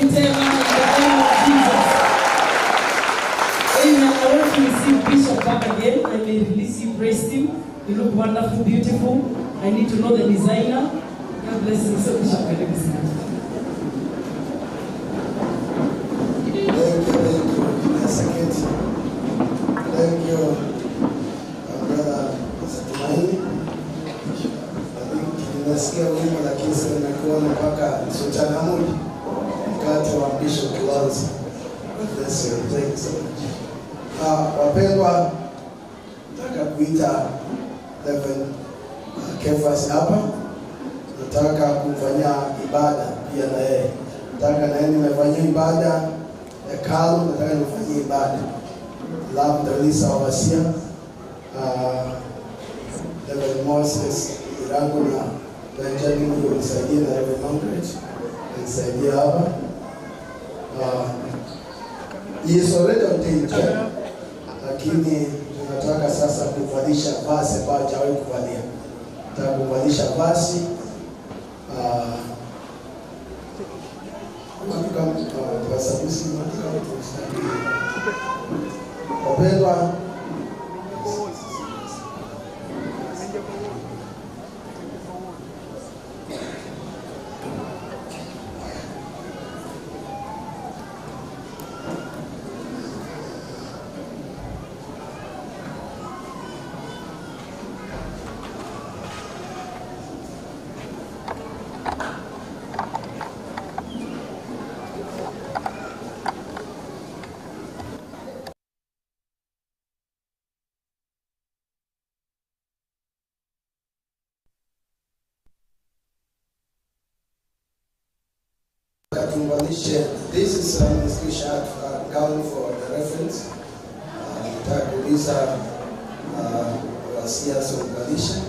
makofi tena in the name of Jesus. Amen. I want to receive Bishop back again. I may release you, praise him. You look wonderful, beautiful. I need to know the designer. God bless you. So Bishop, karibu sana. Thank you, brother Tumaini. Nimesikia wimbo lakini sasa nimekuwa mpaka sultana moja wakati wa Bishop Kiwanza. Bless you. Thank you so much. Wapendwa, nataka kuita Reverend Kefas hapa. Nataka kumfanyia ibada pia na yeye. Nataka na yeye nimefanyia ibada hekalu, nataka nimfanyie ibada. Love the Lisa Ovasia, Reverend Moses Irango na Benjamin ulisaidia na Reverend Margaret ulisaidia hapa. He is already on stage, lakini tunataka sasa kuvalisha vazi ambayo hajawahi kuvalia. Nataka kuvalisha vazi kwa sababu si mtu wapendwa, this is a special gown for the reference. Nitakuuliza wasia sombalisha.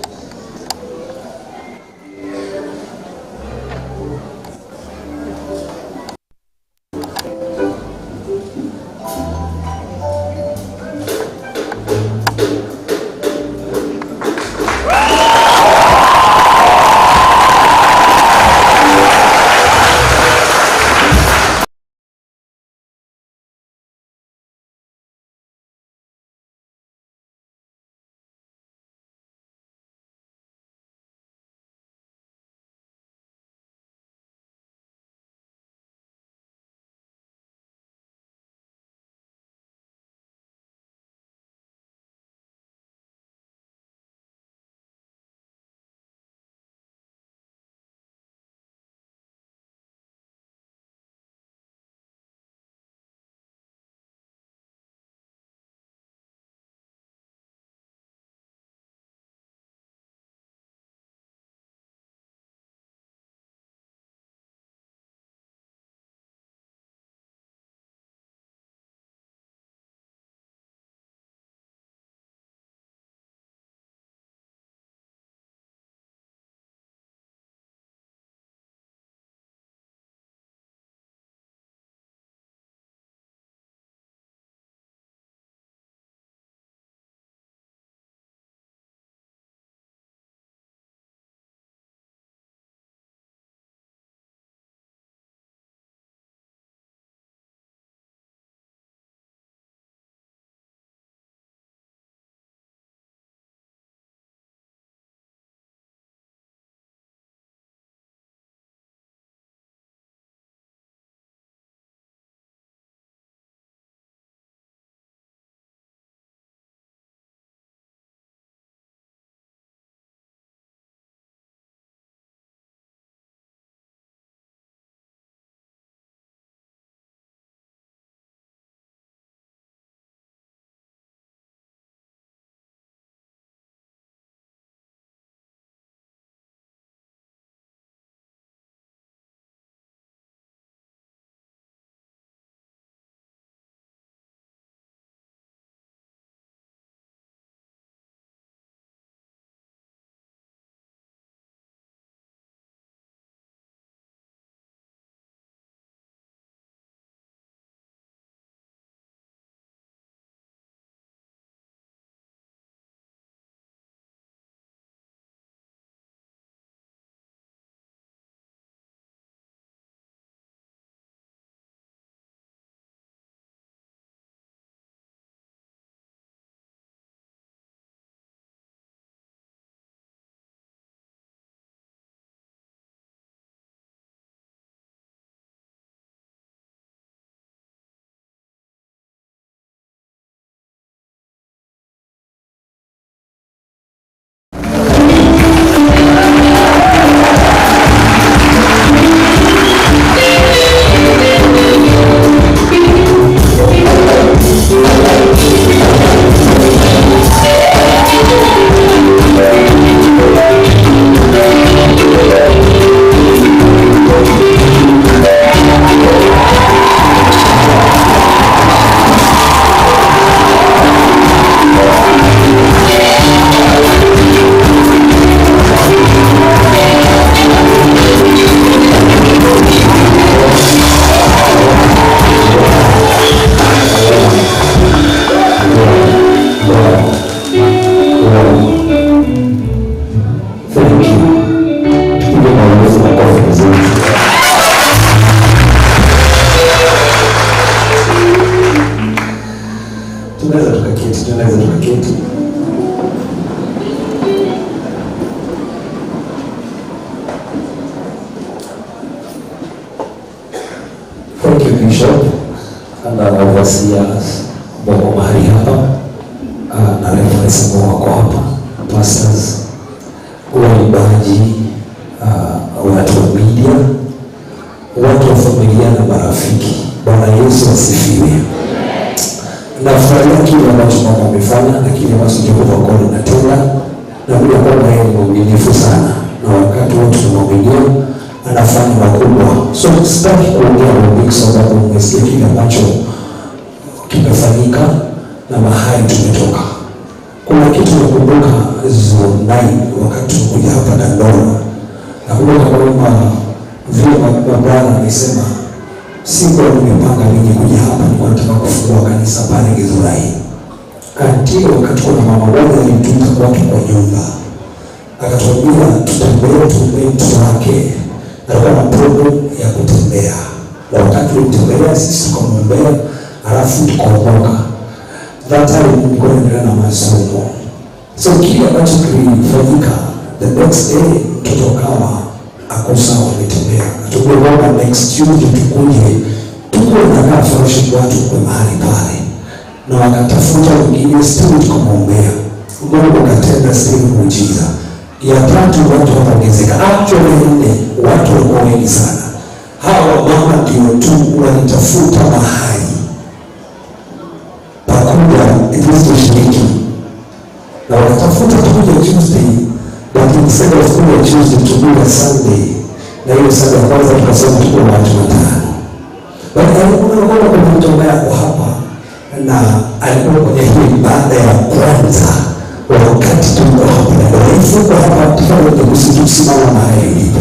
tunaweza tukaketi. Thank you, Bishop and overseers wako mahali hapa na reference wako hapa, pastors, waimbaji, watu wa media, watu wa familia na marafiki. Bwana Yesu asifiwe. Nafurahia kile ambacho Mungu amefanya na kile ambacho Jehova Mungu anatenda, na bila kwamba yeye ni mwaminifu sana, na wakati wote tunamwaminia anafanya makubwa. So sitaki kuongea mengi sababu umesikia kile ambacho kimefanyika na mahali tumetoka. Kuna kitu nakumbuka zone 9 wakati tulikuja hapa Dandora. Nakumbuka kwamba vile mabwana alisema siku nimepanga mimi kuja hapa, nilikuwa nataka kufungua kanisa pale Githurai. Ndio wakati kuna mama mmoja alimtuta kwake kwa nyumba. Akatuambia tutembee tumbentu wake. Alikuwa na problem ya kutembea. Na wakati tulimtembelea sisi tukamwombea, alafu tukaondoka. That time nilikuwa naendelea na masomo. So kile ambacho kilifanyika, the next day mtoto kawa ako sawa ametembea. Tumeomba next Tuesday tukuje tuko na fellowship watu kwa mahali pale. Na wakatafuta wengine still tukamwombea. Mungu akatenda still muujiza. Ya tatu watu wakaongezeka. Actually watu walikuwa wengi sana. Hawa mama ndio tu walitafuta mahali pakuja kushiriki. Na wakatafuta kuja Tuesday, but instead of kuja Tuesday tukuja Sunday. Na hiyo Sunday ya kwanza tukasema tuko watu 5. Baada ya kuona kwa mtoto yako hapa na alikuwa kwenye hii ibada ya kwanza wakati tuko hapa na ifuko hapa tufanye kusimama mahali ilipo.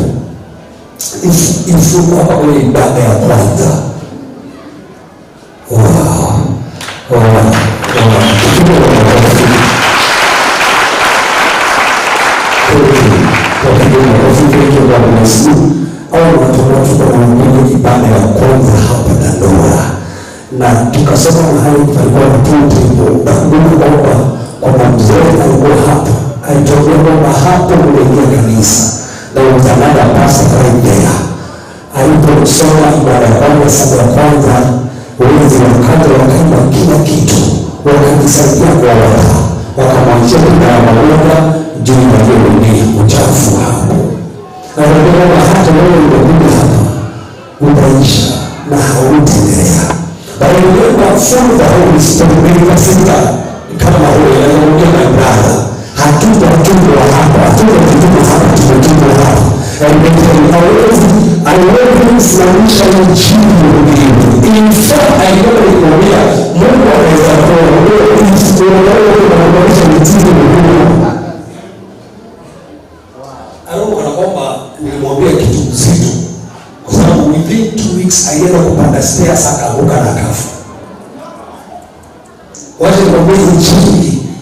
Ifuko hapa kwenye ibada ya kwanza. Wow. Ibada ya kwanza hapa Dandora, na tukasoma mahali palikuwa na temple. Nakumbuka kwamba kwa mzee alikuwa hapa alituambia kwamba hapo kuingia kanisa na utanada pasa kaingia. Aliposoma ibada ya kwanza, saa ya kwanza, wezi wakati wakaimba kila kitu, wakajisaidia kwa wata, wakamwachia ibada ya mawoga juu ya vile uchafu hapo. Na kwamba hata wewe umekuja hapa utaisha na hautaendelea. Bali wewe full the Holy Spirit kasika kama wewe anaongea na brother. Hatutatumwa hapa, hatutatumwa hapa, tumetumwa hapa. Hawezi kusimamisha injili hii. In fact, alikwambia Mungu anaweza kuondoa nilimwambia kitu mzito, kwa sababu within 2 weeks alienda kupanda stairs akaanguka na kafa. Wacha nikwambie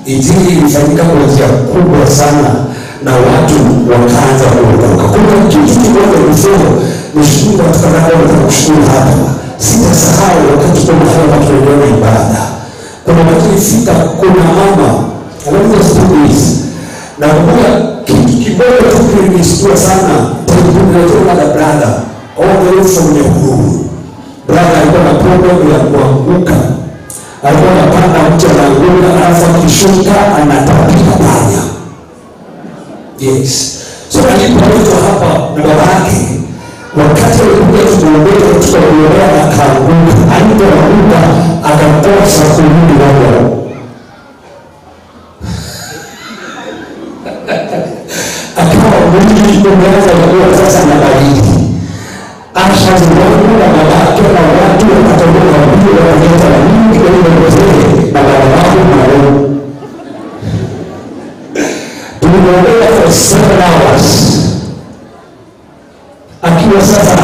injili ilifanyika kwa njia kubwa sana na watu wakaanza kuokoka. Kuna kitu kimoja mfano nishukuru katika nao na kushukuru hapa. Sitasahau wakati kwa mahali watu waliona ibada. Kuna wakati fika kuna mama anaanza stories. Na kuna kitu kimoja tu kilinishtua sana. Tulikuwa na brother all the way from Nyahururu. Brother alikuwa na problem ya kuanguka. Alikuwa anapanda mtu anaanguka, alafu akishuka anatapika panya. Yes. So alipoitwa hapa na baba yake, wakati alikuja kuombea tukaombea akaanguka. Alipoanguka akakosa kurudi hapo. Akawa mwili umeanza kuwa sasa na baridi. Ashaziwangu na babake na watu wakatoka mbio wakileta mingi kwa ile mzee na baba wangu na wewe. Tulimwombea for 7 hours. Akiwa sasa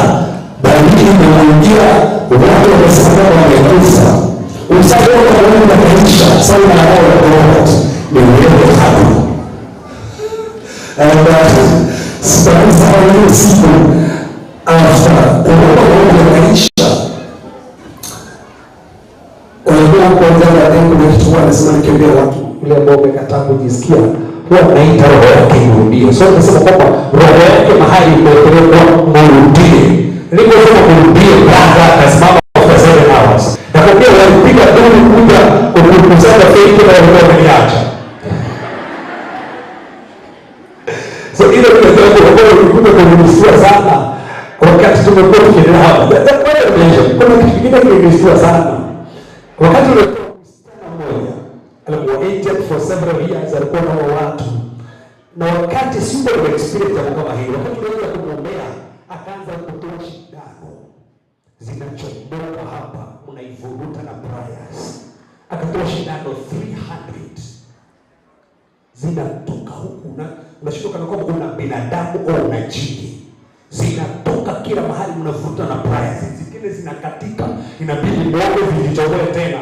baridi imeingia, watu wamesema wamekufa. Usafi wa Mungu unaisha, sana na wao ni wewe hapo. Sasa hiyo siku after kuokoka maisha walikuwa kwanza na lengo la kuchukua nasema nikiambia watu yule ambao umekataa kujisikia, huwa naita roho yake irudie. So nasema kwamba roho yake mahali imepelekwa murudie. Niliposema murudie, brother akasimama for 7 hours. Nakwambia walipiga duru kuja kukusanya fake na walikuwa wameniacha. So ile kitu kwa kunishtua sana wakati tumekuwa tukiendelea hapa. Kuna kitu kingine kilinishtua sana. Wakati ule msichana mmoja alikuwa aged for several years, alikuwa na watu. Na wakati sikuwa experience kama hiyo, wakati tulianza kumwombea akaanza kutoa shindano. Zinachomoka hapa, unaivuruta na prayers. Akatoa shindano 300. Zinatoka huku na unashtuka na kwamba una binadamu au una jini. Zinatoka kila mahali, mnavuta na prayers. Zingine zinakatika, inabidi muombe vijichomoe tena.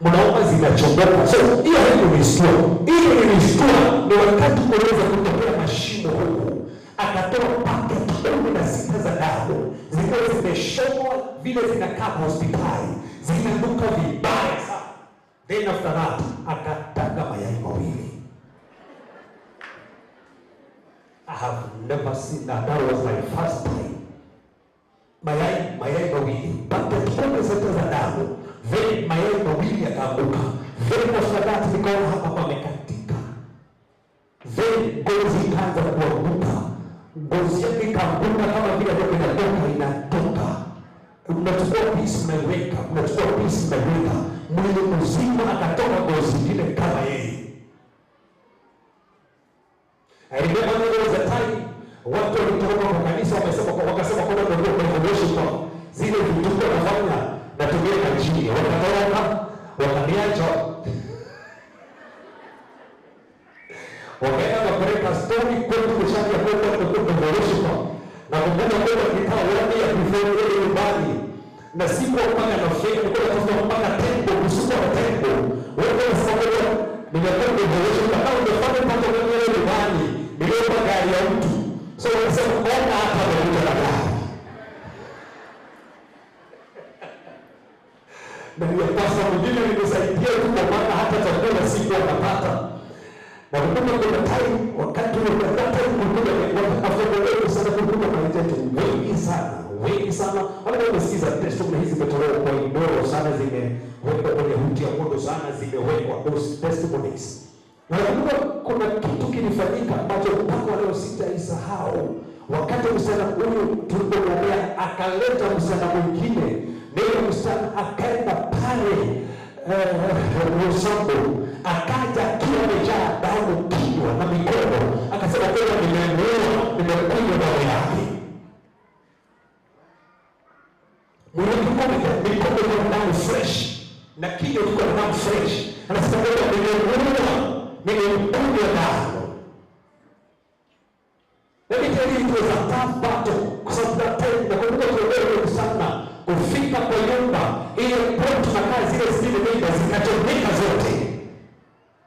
Mnaomba zinachomoka. So hiyo ni story. Hiyo ni story. Ni wakati kuweza kutokea mashimo huku. Akatoa packet 16 za damu. Zilikuwa zimeshonwa vile zinakaa hospitali. Zinanuka vibaya sana. Then after that, akataga mayai mawili. I have never seen that. That was my first time. Mayai mawili. Packet 16 za damu. Then mayai mawili yakaanguka. Then after that, nikaona hapa pamekatika. Then ngozi ikaanza kuanguka. Ngozi yake ikaanguka kama vile ndio inatoka. Unachukua piece unaweka, unachukua piece unaweka. Mwili mzima akatoka ngozi ile kama yeye. I remember there was a time watu walitoka kwa kanisa wakasema kwamba ndio kwa zile vitu tunafanya na tuweka chini. Wakatoka wakaniacha. Wakaenda kupeleka story kwetu kushaka kwenda kwa na kumbuka kwamba kitao wani ya kufanya nyumbani na siku mpaka na fake kwa mpaka tempo kusuka tempo. Wewe unasema nimekuwa nimeonyesha kama umefanya mambo mengi nyumbani, niliomba gari ya mtu. So unasema ona hapa ndio na gari. Na ndio pasa mwingine nilisaidia tu kwa maana hata chakula siku anapata. Na kumbuka kuna time wakati unapata kulikuwa afadhali sana kulikuwa na watu wengi sana. Wale wamesikiza testimony hizi zimetolewa kwa Dandora sana, zimewekwa kwenye huti ya moto sana, zimewekwa those testimonies. Na kumbuka kuna kitu kilifanyika ambacho mpaka leo sitaisahau. Wakati msichana huyu tulipomwambia akaleta msichana mwingine, ndio msichana akaenda pale Rosambo, akaja akiwa amejaa damu kichwa na mikono, akasema kwamba nimekunywa damu yake. Mikono kwa damu fresh na kichwa kwa damu fresh. Anasema kwamba nimekunywa damu. Let me tell you, it was a tough battle. Kwa sababu that time nakumbuka tulielewa sana kufika kwa nyumba ile point na kazi zile zile ndio zikachomeka zote.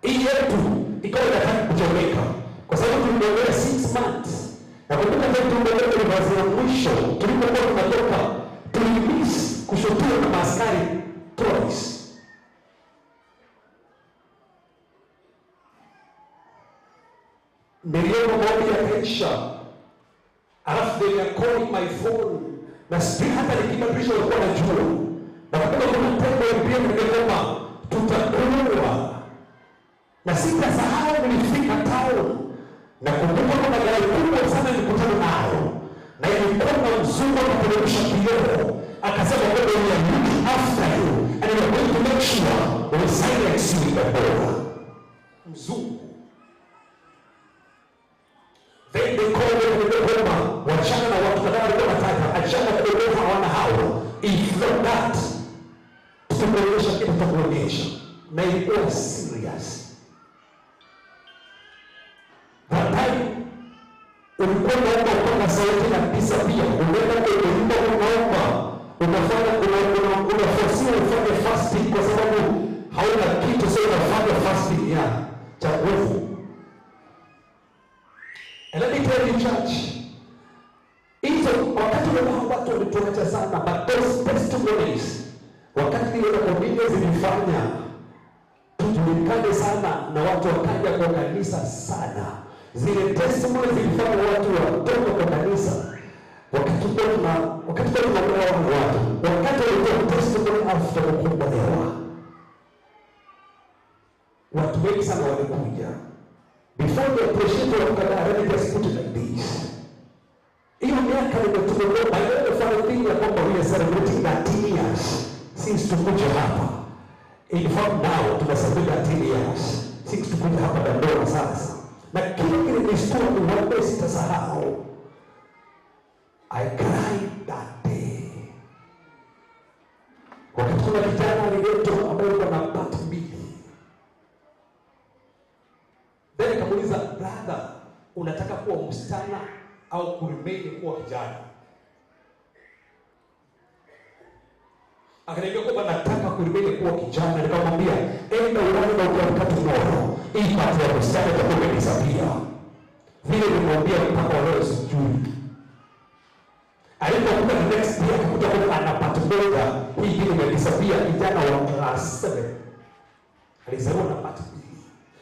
Hii yetu ikawa inataka kuchomeka kwa sababu tuliongea 6 months. Nakumbuka tuliongea ile vazi ya mwisho tulipokuwa tunatoka tulimiss kushotua na askari twice. Niliona maombi ya kesha. Alafu they were calling my phone. Na sisi hata nikibadilisha walikuwa wanajua. Na kuna tempo ya pia nimekoma tutakuwa. Na sitasahau nilifika town. Na kumbuka kuna gari kubwa sana nilikutana nayo. Na ilikuwa na mzungu akapelekesha kioo. Akasema wewe ni looking after you and we are going to make sure we silence you in the border. Mzungu. Then they called them with the bomber. Wachana na watu kadhaa walikuwa wanataka. Achana kueleza wana hao. If not that, tutakuonyesha kitu tutakuonyesha. Na ilikuwa serious. That time, ulikuwa unaomba kwa sauti na pisa pia. Unaenda kwenye nyumba unaomba. Unafasiwa ufanye fasting kwa sababu hauna kitu, sasa unafanya fasting ya cha nguvu. And let me tell you church, hizo wakati watu walituacha sana, but those testimonies, wakati ile community zilifanya ujulikane sana na watu wakaja kwa kanisa sana. Zile testimony zilifanya watu watoke kwa kanisa. Wakati tunaona watu, wakati walitoa testimony after kukombolewa, watu wengi sana walikuja. Before the appreciation of God, I already just put it like this. Hiyo miaka nimetumeloa, by the funny thing ya kwamba we are celebrating 13 years since tukuja hapa. In fact now, tunasabili 13 years since tukuja hapa Dandora sasa. Na kile kilinishtua ni wale sitasahau. I cried that day. Wakati kuna kijana aliyeto ambaye alikuwa na pati mbili. Then nikamuuliza, brother, unataka kuwa msichana au kuremain kuwa kijana? Akaniambia kwamba nataka kuremain kuwa kijana. Nikamwambia, enda ulale na ukiamka tomorrow, hii pati ya msichana itakuwa imedisappear. Vile nimwambia mpaka leo sijui. Alipokuja the next day akakuta kwamba anapata moja, hii vile imedisappear. Kijana wa class 7 alizaliwa na pati mbili.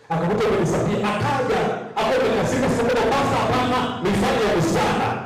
Akakuta imedisappear, akaja akasema sasa basi hapana, nifanye ya msichana.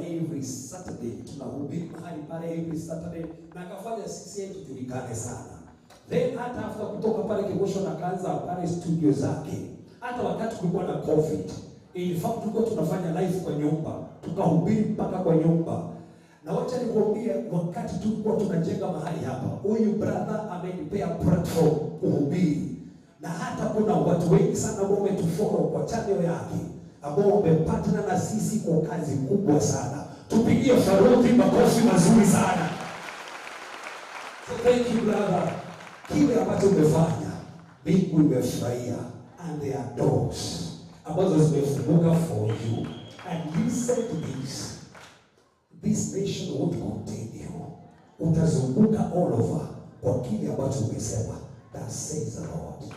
Every Saturday tunahubiri mahali pale every Saturday, na akafanya C.C.I tujulikane sana. Then hata after kutoka pale Kigosho na kaanza pale studio zake, hata wakati kulikuwa na COVID, in fact tulikuwa tunafanya live kwa nyumba, tukahubiri mpaka kwa nyumba. Na wacha nikwambie, wakati tulikuwa tunajenga mahali hapa, huyu brother amenipea platform kuhubiri. Na hata kuna watu wengi sana ambao wametufollow kwa channel yake, ambao wamepatana na sisi kwa kazi kubwa sana. Tupigie Faruki makofi mazuri sana. So thank you brother. Kile ambacho umefanya, Mungu imefurahia, and there are doors ambazo zimefunguka for you. And listen to this. This nation won't continue. Utazunguka all over kwa kile ambacho umesema. That says the Lord.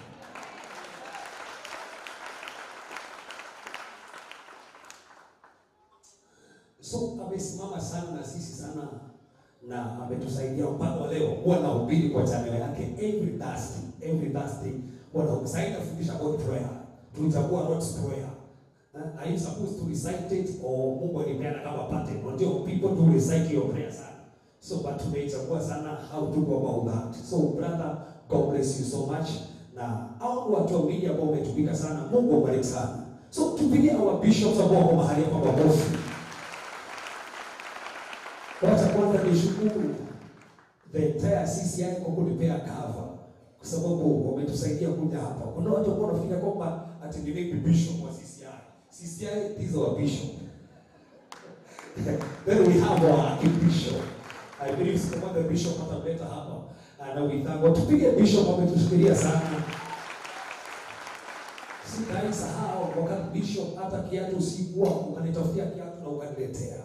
So amesimama sana na sisi sana, na ametusaidia mpaka leo. Huwa nahubiri kwa channel yake every Thursday. Huwa nahusaidia kufundisha about prayer. Tunachagua what prayer. Are you supposed to recite it, or Mungu alipeana kama pattern? Unajua people do recite your prayer sana. So but tumechagua sana how to go about that. So brother, God bless you so much. Na au watu wa media ambao umetumika sana, Mungu awabariki sana. So tupigie our bishops ambao wako mahali hapa makofi. Wacha kwanza nishukuru the entire C.C.I kwa kunipea cover, kwa sababu wametusaidia kuja hapa. Kuna watu ambao wanafikiria kwamba ati ni mimi bishop wa C.C.I. C.C.I is our bishop. Then we have our archbishop. I believe someone the bishop ataleta hapa. And we thank God. Tupige bishop ametushikilia sana. Sitaisahau wakati bishop hata kiatu usikuwa ukanitafutia kiatu na ukaniletea.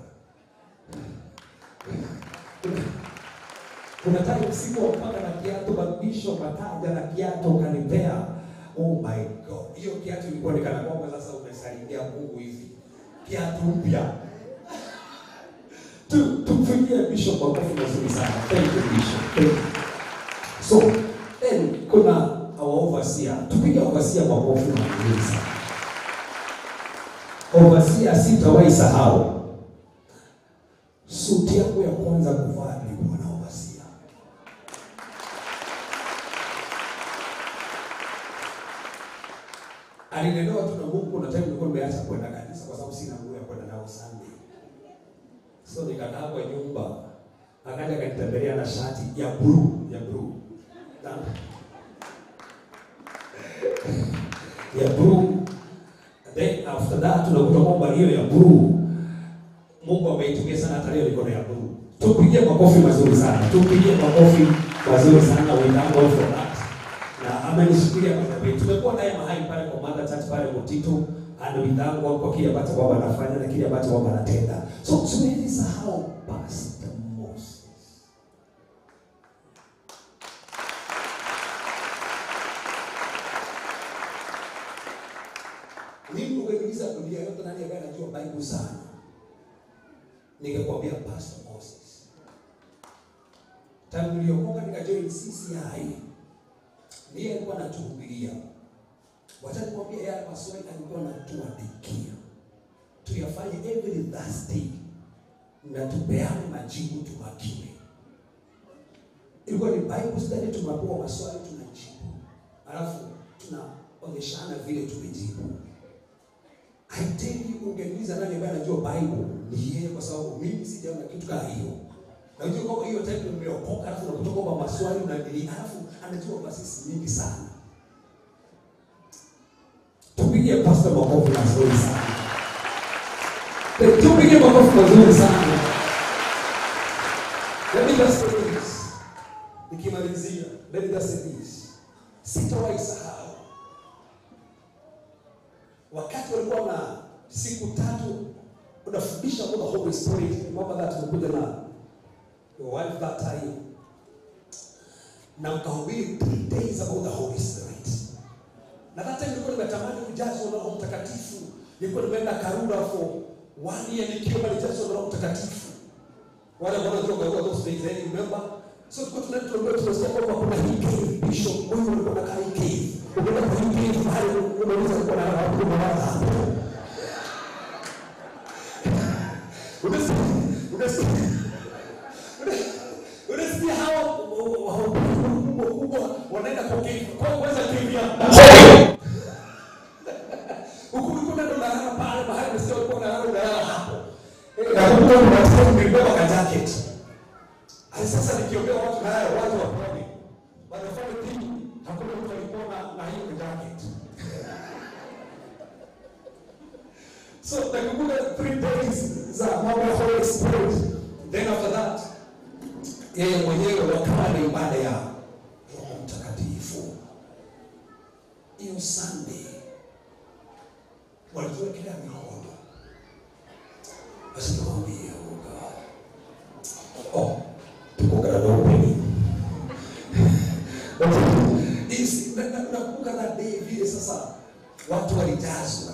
Kuna time siku mpaka na kiatu bishop akaja na kiatu ukanipea. Oh my God. Hiyo kiatu ilikuwa nikana kwamba sasa umesaidia Mungu hivi. Kiatu mpya. Tufikie bishop kwa makofi mazuri sana. Thank you bishop. Thank you. So, then kuna our overseer. Tupige overseer kwa makofi mazuri sana. Overseer sitawahi sahau. Suti yako ya kwanza kuvaa ni bwana overseer. Alinelewa tu na Mungu. Kuna time nilikuwa nimeacha kwenda kanisa kwa sababu sina nguo ya kwenda nao Sunday. So nikakaa kwa nyumba, akaja akanitembelea na shati ya blue. Ya blue. Then after that tunakuta kwamba hiyo ya blue Mungu ameitumia sana, hata leo niko na ya blue. Tupigie makofi mazuri sana. Tupigie makofi mazuri sana. We thank God for that. Na amenishikilia kwa sababu tumekuwa naye mahali pale kwa Mother Church pale Mtito, and we thank God kwa kile ambacho Baba anafanya na kile ambacho Baba anatenda. So tusisahau Pastor Moses. Mimi ungeuliza dunia yote nani ambaye anajua Bible sana? Ningekwambia Pastor Moses. Tangu niliokoka nikajoin C.C.I, ndiye alikuwa anatuhubiria. Wacha nikwambie yale maswali alikuwa anatuandikia. Tuyafanye every Thursday na tupeane majibu tumakiwe. Ilikuwa ni Bible study, tunapewa maswali tunajibu. Alafu tunaonyeshana vile tumejibu. I tell you, ungeniuliza nani ambaye anajua Bible, ni yeye, kwa sababu mimi sijaona kitu kama hiyo. Na unajua kwamba hiyo time nimeokoka, alafu nakutoka kwa maswali na nini, alafu anajua basi nyingi sana. Tupige Pastor makofi mazuri sana. Tupige makofi mazuri sana. Let me just say this. Nikimalizia, let me just say this. Sitawahi sahau wakati walikuwa na siku 3 unafundisha kwa the Holy Spirit. Remember that tulikuja na your wife that time. Na mkahubiri 3 days about the Holy Spirit. Na that time nilikuwa nimetamani kujazwa na Roho Mtakatifu. Nilikuwa nimeenda Karura for 1 year nikiwa nimejazwa na Roho Mtakatifu. Wale wanajua kwa those days, remember? So tulikuwa tunasikia kwamba kuna hii bishop wewe ulikuwa na kai. Unaona kwa hii mahali unaweza kuwa na watu wanaanza. Unasikia hao wanaenda kwa kuweza kuingia. Ukulikuwa ndo nalala pale mahali sio ulikuwa nalala hapo. Nakumbuka kuna mtu nilibeba ka jacket. Sasa nikiongea watu na hao watu wa pwani. Wanafanya kitu hakuna mtu alikuwa na hiyo 3 days za mambo ya Holy Spirit. Then after that, yeye mwenyewe wakawa na ibada ya Roho Mtakatifu. Hiyo Sunday walituwekelea mikono. Basi niwaambie, oh God, tuko katika opening. Nakumbuka that day vile sasa watu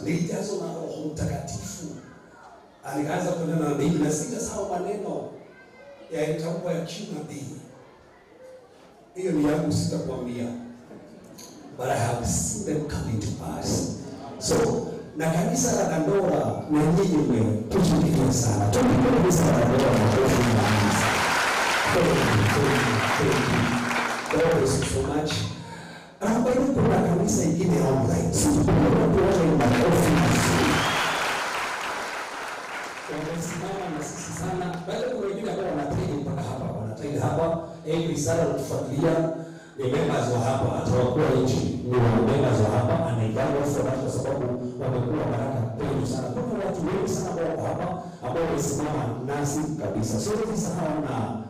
nilijazwa na Roho Mtakatifu. Alikaanza kunena na mimi na sitasahau maneno ya itakuwa ya Q&A. Hiyo ni yangu, sitakwambia. But I have seen them coming to pass. So, na kanisa la Dandora na nyinyi tujipigie sana. Tujipigie kanisa la Dandora na kofi na kanisa. Thank you. God bless you so much. Ambayo kuna kanisa ingine online. Sisi tunaona watu wote ni makofi na sisi. Wamesimama na sisi sana. Bado kuna wengine ambao wanatrain mpaka hapa. Wanatrain hapa. Every sana kutufuatilia. Ni members wa hapa, atawakuwa nchi ni members wa hapa, anaivanga sana kwa sababu wamekuwa baraka kwetu sana. Kuna watu wengi sana ambao hapa ambao wamesimama nasi kabisa. So sisi hawana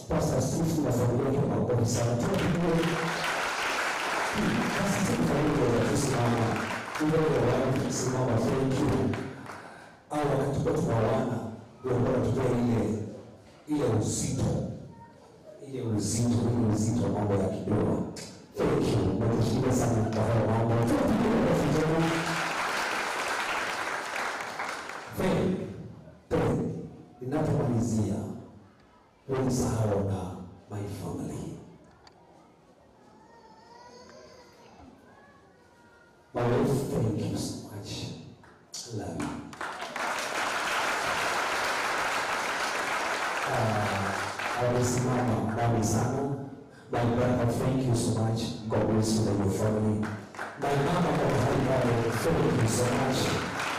Pastor Steve na familia yake kwa sana. Tunapigia Pastor Steve familia yake kusimama. Tunasimama, thank you. Wakati kwa tunawana ndio tutoe ile uzito mambo ya kidogo. Thank you. Nakushukuru sana kwa hayo mambo. Ninapomalizia usahau na my family. My wife, thank you so much. I love you. Amesimama nami sana. My brother, thank you so much. God bless you and your family. My mama, thank you so much.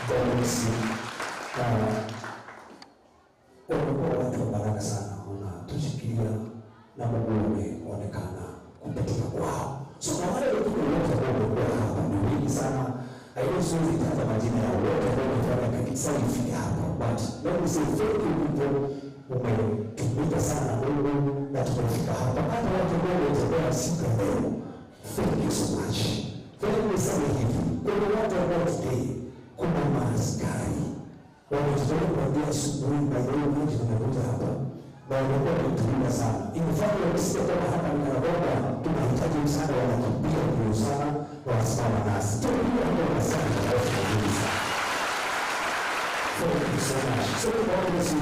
God bless you. Wamekuwa watu wa baraka sana. Tushikilia na Mungu umeonekana kupitia kwao. So na wale wote ambao wamekuwa hapa ni wengi sana. Haiwezi kutaja majina ya wote ambao wamefanya kanisa hili hapa. But let me say thank you people. Umetumika sana Mungu na tumefika hapa. Hata watu ambao wametembea siku ya leo, thank you so much. Thank you sana hivi. Kuna watu ambao today kuna maaskari wametoka kuambia asubuhi na leo mmoja anakuja hapa na wamekuwa wametumika sana. Imefanya wakisikia kama hapa ni Dandora tunahitaji msaada, wanakimbia kwa sana wasimama nasi. Tunalia kwa sana kwa kabisa. Thank you so much. So kwa sababu sisi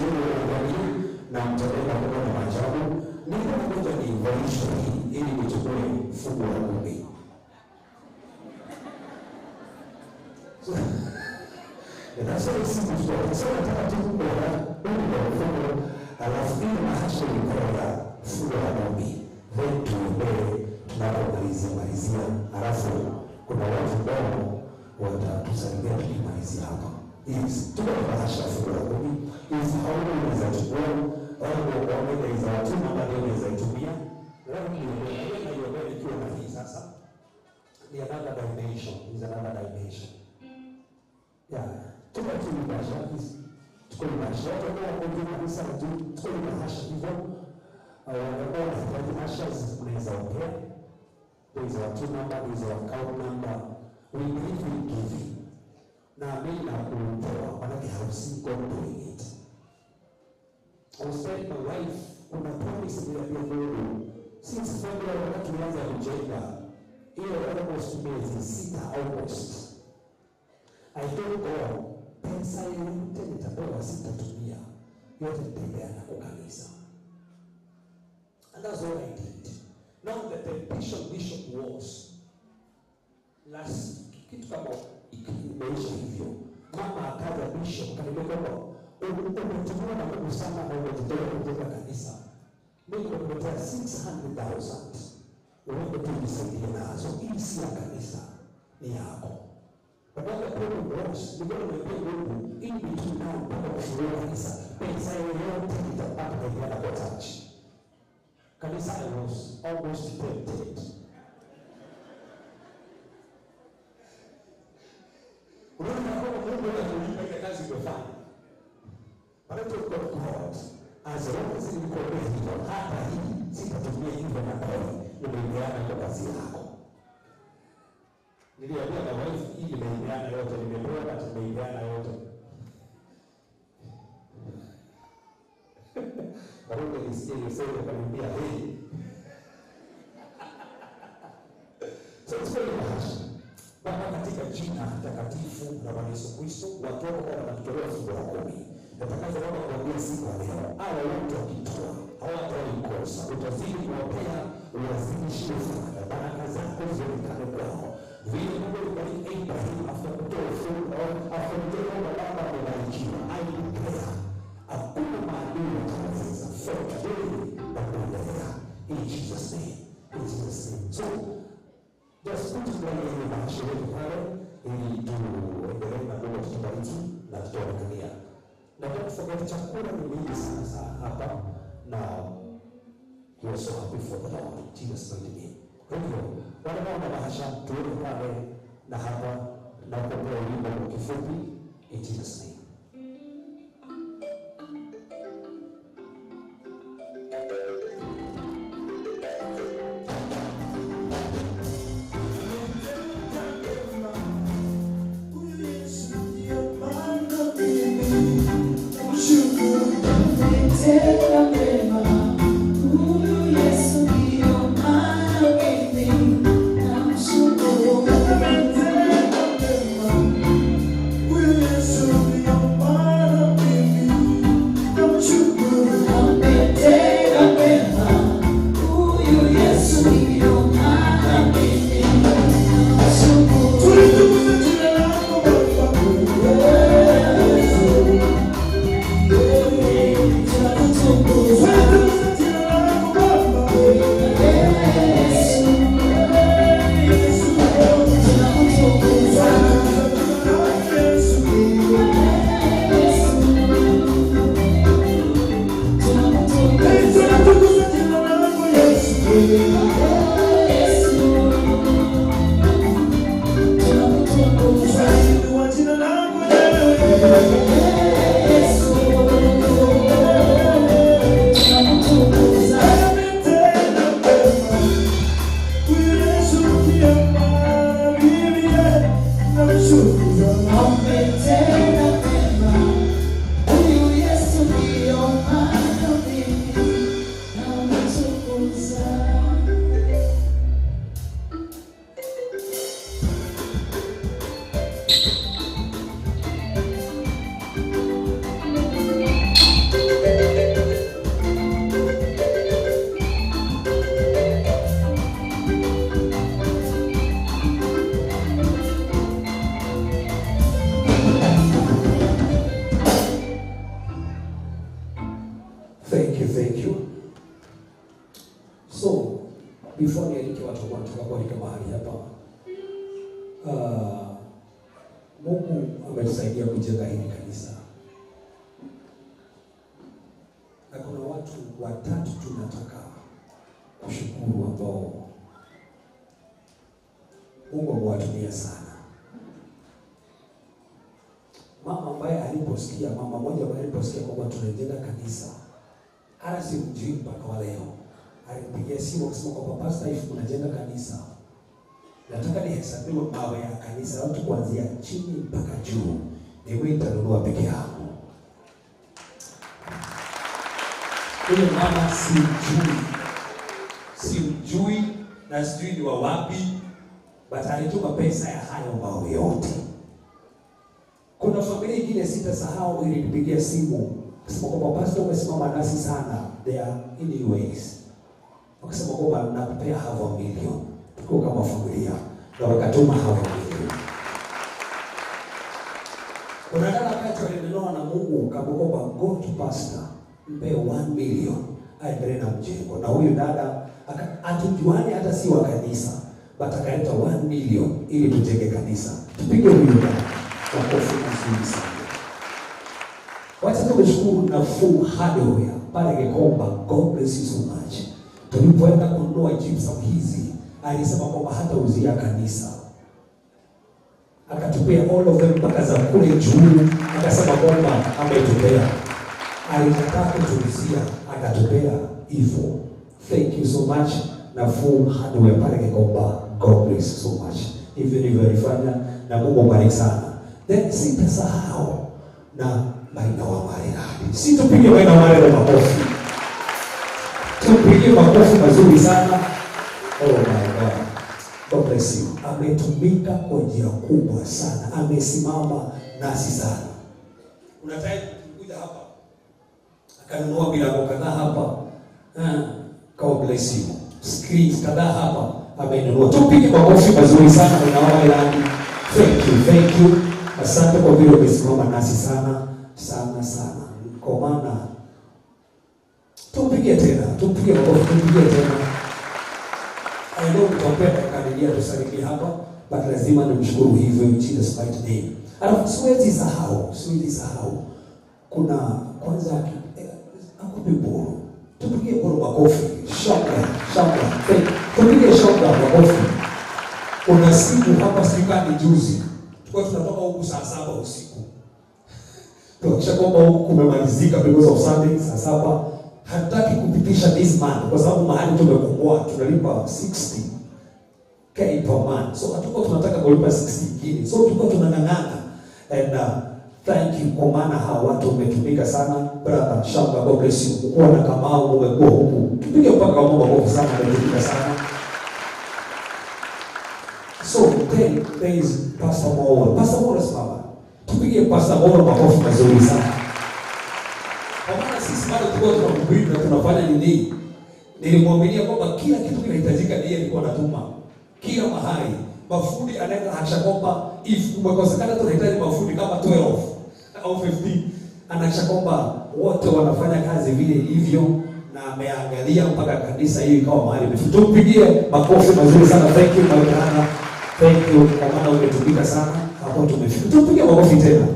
na mtaenda kwa maajabu, ninakuja ni invitation hii ili nichukue fungu la 10. So that's why sisi tunasema nataka tukupe fungu alafu ili mahasho ikoya fungu la 10. Then tuombe tunapomalizia alafu kuna watu ambao watatusaidia tukimalizia hapa. Yes, tunapasha fungu la 10. Is how many za chukua au wame za watu namba ndio za itumia. Lakini na hiyo ndio ikiwa na hii sasa. Ni another dimension, is another dimension. Yeah, tunapasha hizi. Tunapasha kwa kanisa tu, tunapasha hivyo. Au hasha zinaweza ongea. There is a two number, there is a account number. We believe in giving. Na mimi na kutoa manake hausi God doing it. I was telling my wife, kuna promise ya Mungu. Since February wakati tulianza kujenga, hiyo almost miezi 6 almost. I told God, pesa yote nitapewa sitatumia. Yote nitapeana kwa kanisa. And that's what I did. Now the bishop was last kitu kama ikimeisha hivyo. Mama akaja bishop kaniambia kwamba umetumia na Mungu sana na umejitolea kujenga kanisa. Mimi nimekuletea 600,000. Uende tu nisaidie nazo. Hii si ya kanisa, ni yako. Baada ya kuona boss, ndio nimepea Mungu in between now mpaka kufungua kanisa. Pesa yote itapata kwa church. Kanisa was almost tempted. as long as nikuambia hivyo, hata hii sitatumia hivyo na kodi, nimeipeana kwa kazi yako. Niliambia na wife hii nimeipeana yote, nimepewa na tumeipeana yote. Karudi nisikie yosema kaniambia hii. So it's very much. Baba, katika jina takatifu la Bwana Yesu Kristo, watoto wanatolea fungu la 10. Natakaza Baba kuambia siku ya leo, hawa wote wakitoa, hawataikosa. Utazidi kuwapea, uwazidishie Bwana. Baraka zako zionekane kwao. Vile Mungu alibariki Abraham after kutoa fungu, after kutoa baba amebarikiwa. Alipea. Hakuna maadui wataweza. For today, na kuendelea. In Jesus' name. In Jesus' name. So, just put it right in the mashirika pale, ili tuendelee na Mungu tutubariki na tutaonekania. Na don't forget chakula ni mingi sana hapa, na we are so happy for the Lord. Jesus mighty name. Kwa hivyo, wale ambao wana bahasha tuone pale na hapa na kupewa wimbo kwa kifupi in Jesus name. Thank you. So, before nialike watu watakapoalika mahali hapa, Mungu ametusaidia kujenga hili kanisa. Na kuna watu watatu tunataka kushukuru ambao Mungu amewatumia sana. Mama moja ambaye aliposikia kwamba tunajenga kanisa, hata si mjui mpaka wa leo, alipigia simu akisema kwamba pastor, if tunajenga kanisa, nataka nihesabiwe mawe ya kanisa watu kuanzia chini mpaka juu, niwe nitanunua peke yangu. Huyo mama simjui na sijui ni wa wapi, but alituma pesa ya hayo mawe yote. Kuna familia nyingine sitasahau ilinipigia simu akisema kwamba pastor, umesimama nasi sana, they are in ways. Wakasema kwamba nakupea $500,000 tuko kama familia, na wakatuma $500,000. Kuna dada wakati alielewa na Mungu kabokoba go to pastor, mpe $1 million aendelee na mjengo. Na huyu dada hatujuani hata si wa kanisa, but akaleta $1 million ili tujenge kanisa. Tupige huyu dada kwa kofi nzuri sana. Wacha tumshukuru na full hardware pale Gekomba. God bless you so much. Tulipoenda kununua gypsum hizi, alisema kwamba hata uzia kanisa. Akatupea all of them mpaka za kule juu, akasema kwamba ametupea. Alitaka kutulizia akatupea hivyo. Thank you so much. Na full hardware pale Kikomba. God bless you so much. Hivyo ndivyo alifanya na Mungu abariki sana. Then sitasahau na Maina wa Marerani. Si tupige Maina wa Marerani makofi. Tupige makofi mazuri sana. Oh my God. God bless you. Ametumika kwa njia kubwa sana. Amesimama nasi sana. Unataka kuja hapa. Akanunua milango kadhaa hapa. God bless you. Screens kadhaa hapa. Amenunua. Tupige makofi mazuri sana na wale ndani. Thank you. Asante kwa vile umesimama nasi sana sana. Kwa maana tupige makofi tena. I know mtapenda kanilia tusalimie hapa, but lazima nimshukuru hivyo in Jesus mighty name. Alafu siwezi sahau. Kuna kwanza akupe boro. Tupige boro makofi. Shaka. Tupige shaka makofi. Kuna siku hapa sikani juzi. Tulikuwa tunatoka huku saa 7 usiku. Tukisha kwamba huku kumemalizika because of Sunday saa 7. Hataki kupitisha this month kwa sababu mahali tumekomboa tunalipa 60k per month. So hatuko tunataka kulipa 60k. So tulikuwa tunang'ang'ana. And thank you kwa maana hawa watu wametumika sana. Brother Shamba, God bless you. Kuwa na Kamau umekuwa huku. Tupige mpaka Mungu makofi sana, ametumika sana. So then there is Pastor Moore. Pastor Moore simama. Tupige Pastor Moore makofi mazuri sana. Kwa maana sisi bado tulikuwa tunahubiri na tunafanya nini? Nilimwambia kwamba kila kitu kinahitajika ndiye alikuwa anatuma. Kila mahali mafundi anaenda hakisha kwamba if umekosekana tunahitaji mafundi kama 12 au 15. Anahakisha kwamba wote wanafanya kazi vile hivyo na ameangalia mpaka kanisa hili ikawa mahali. Tupigie makofi mazuri sana. Thank you my brother. Thank you kwa maana umetumika sana. Hapo tumefika. Tupige makofi tena.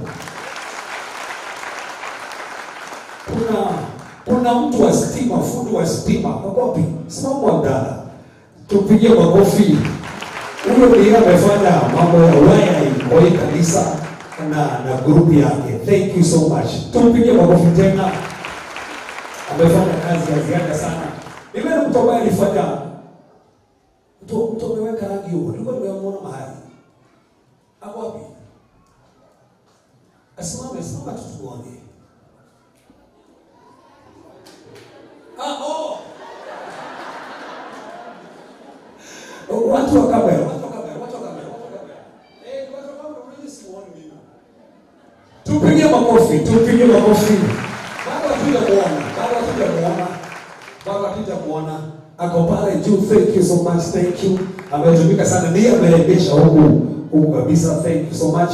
Kuna mtu wa stima, fundi wa stima. Wapi? Simama mdada. Tupige makofi. Huyo ndiye amefanya mambo ya wiring kwa kanisa na group yake. Thank you so much. Tupige makofi tena. Amefanya kazi ya ziada sana. Mimi na mtu ambaye alifanya mtu ameweka rangi huko. Nilikuwa nimemuona mahali. Hapo wapi? Asimame tutuone. Watu wa kamera. Tupige makofi. Baba hatuja kuona. Ako pale juu. Thank you so much. Thank you. Ametumika sana. Ndiye amerejesha huku kabisa. Thank you so much.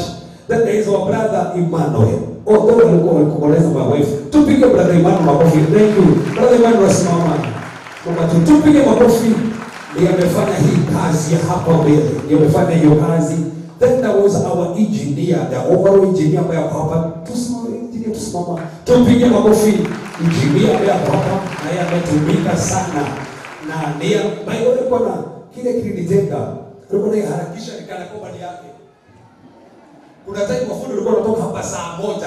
Then there is our brother Emmanuel. Although alikuwa my wife. Tupige brother Emmanuel makofi. Thank you. Brother Emmanuel simama. Tupige makofi. Ndiye amefanya hii kazi hapa mbele. Ndiye amefanya hiyo kazi. Then there was our engineer, the overall engineer ambaye hapa. Tusimama. Tupige makofi. Engineer ambaye hapa na yeye ametumika sana. Na ndiye bayo alikuwa na kile kilitenga. Alikuwa harakisha nikana kwa badi yake. Kuna time mafundi walikuwa wanatoka hapa saa 1.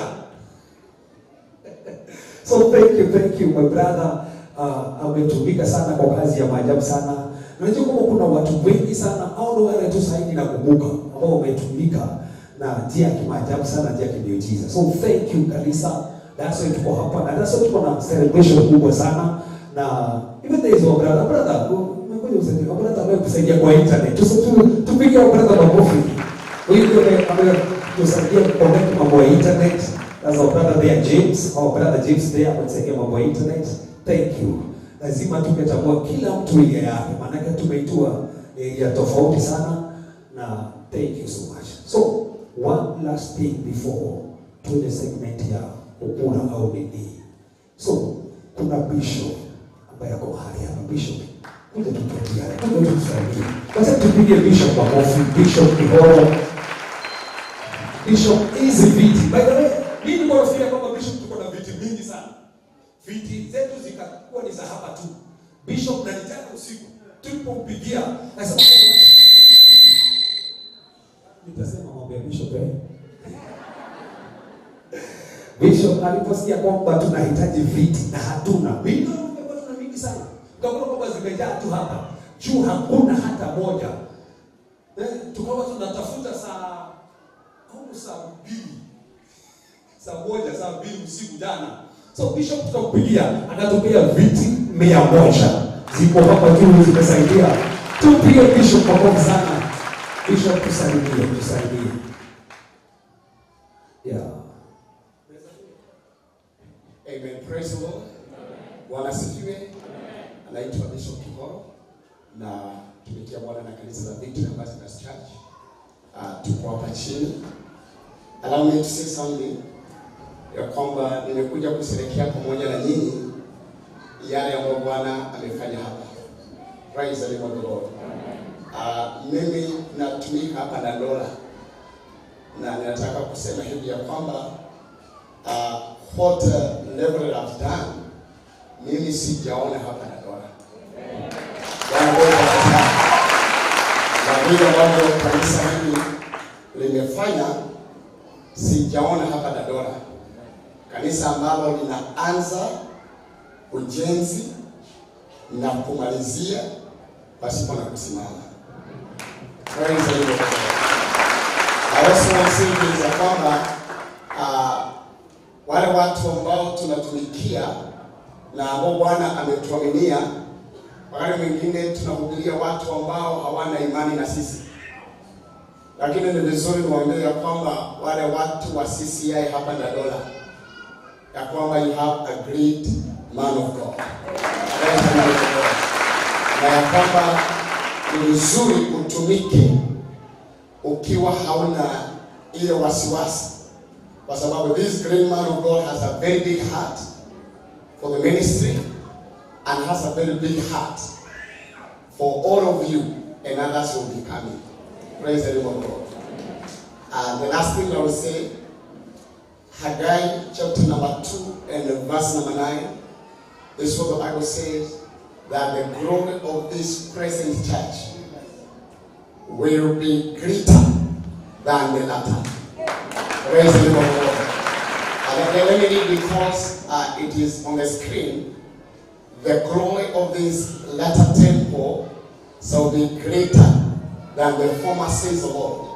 So thank you my brother. Ametumika sana kwa kazi ya maajabu sana. Unajua kama kuna watu wengi sana au ndio wale tu sahihi na kumbuka ambao wametumika na njia ya maajabu sana, njia ya miujiza. So thank you kanisa. That's why tuko hapa na that's why tuko na celebration kubwa sana. Na even there is our brother ngoja useme brother ambaye kusaidia kwa internet. Tupige brother makofi. Wewe tusaidia connect mambo ya internet. That's our brother there James. Our brother James there kusaidia mambo ya internet. Thank you. Lazima tuketambua kila mtu ile yake. Maana tumeitwa ya tofauti sana na thank you so much. So one last thing before to the segment ya ukura au nini. So kuna bishop ambaye ako mahali hapa. Bishop kuja tutuambia. Kuja tutuambia. Basi tupige bishop makofi. Bishop Kihoro. Bishop is viti. By the way, mimi niko nafikiria kwamba bishop tuko na viti mingi sana. Viti zetu zikakuwa ni za hapa tu. Bishop na nitaka usiku tulipompigia nasema nitasema mambo ya bishop Bishop aliposikia kwamba tunahitaji viti na hatuna. Mimi nimekuwa tuna mingi sana. Tukaona kwamba zimejaa tu hapa. Juu hakuna hata moja. Tukawa tunatafuta saa 2. Saa 2 usiku jana. So Bishop tukampigia, akatupea viti 100. Ziko hapa juu zimesaidia. Tupige Bishop kwa sana. Bishop tusaidie. Yeah. Amen. Praise the Lord. Bwana sifiwe. Anaitwa Bishop Kigoro na tumikia Bwana na kanisa la Victory Baptist Church. Tuko hapa chini. Allow me to say something. Ya kwamba nimekuja kusherehekea pamoja na nyinyi yale ambayo Bwana amefanya hapa. Praise the Lord. Mimi natumika hapa Dandora. Na ninataka kusema hivi ya kwamba what level I've done, mimi sijaona hapa Dandora. Na vile ambavyo kanisa hili limefanya, sijaona hapa Dandora. Kanisa ambalo linaanza ujenzi na kumalizia pasipo na kusimama. Praise the Lord. I also want to say this ya kwamba wale watu ambao tunatumikia na ambao Bwana ametuaminia, wakati mwingine tunahubiria watu ambao hawana imani na sisi. Lakini ni vizuri niwaambie ya kwamba wale watu wa C.C.I hapa Dandora, ya kwamba you have a great man of God. Na ya kwamba ni vizuri utumike ukiwa hauna ile wasiwasi. Kwa sababu this great man of God has a very big heart for the ministry and has a very big heart for all of you and others will be coming. Praise the Lord God. And the last thing I will say, Haggai chapter number 2 and verse number 9. This is what the Bible says, that the glory of this present church will be greater than the latter. Praise the Lord. And let me read because it is on the screen. The glory of this latter temple shall be greater than the former, says the Lord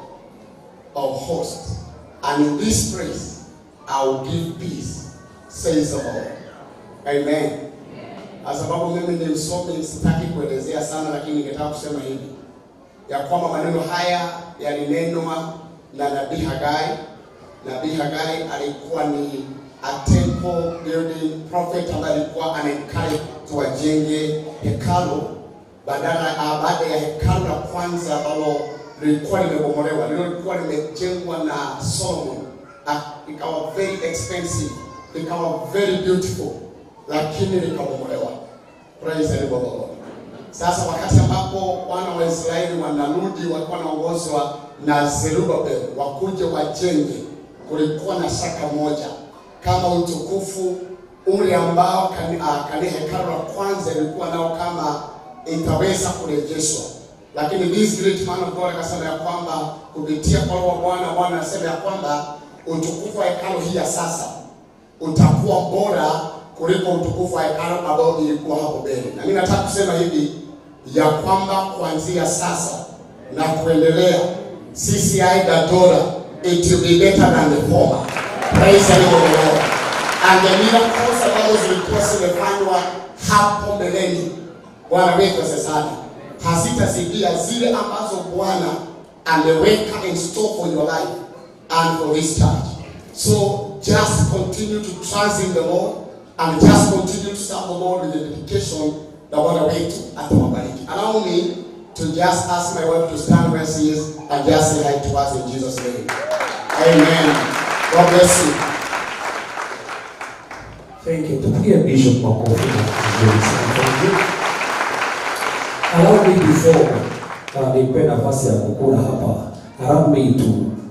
of hosts. And in this place I will give peace, says the Lord. Amen. Sababu mimi ni msomi, sitaki kuelezea sana, lakini ningetaka kusema hivi ya kwamba maneno haya yalinenwa na nabii Haggai. Nabii Haggai alikuwa ni a temple building prophet ambaye alikuwa anaencourage tuwajenge hekalu baada ya hekalu la kwanza ambalo lilikuwa limebomolewa. Lilikuwa limejengwa na Solomon. Ikawa very expensive, ikawa very beautiful, lakini likabomolewa. Praise the Lord. Sasa wakati ambapo wana wa Israeli wanarudi, walikuwa wanaongozwa na Zerubabel wakuje wajenge, kulikuwa na shaka moja kama utukufu ule ambao kani hekalu la kwanza ilikuwa nao kama itaweza kurejeshwa. Lakini this great man of God akasema ya kwamba kupitia kwa roho wa Bwana anasema ya kwamba utukufu wa hekalu hii ya sasa utakuwa bora kuliko utukufu wa hekalu ambao ilikuwa hapo mbele. Na mimi nataka kusema hivi ya kwamba kuanzia sasa na kuendelea, C.C.I Dandora, it will be better than the former. Praise the Lord. And the miracles ambazo zilikuwa zimefanywa hapo mbeleni, Bwana wetu sana, hazitazidia zile ambazo Bwana ameweka in store for your life and for this church. So just continue to trust in the Lord and just continue to serve the Lord with the dedication that Bwana wetu atawabariki. Allow me to just ask my wife to stand where she is and just say hi to us in Jesus' name. Amen. God bless you. Thank you. Tupige Bishop makofi. Allow me before nipe nafasi ya kukula hapa. Allow me to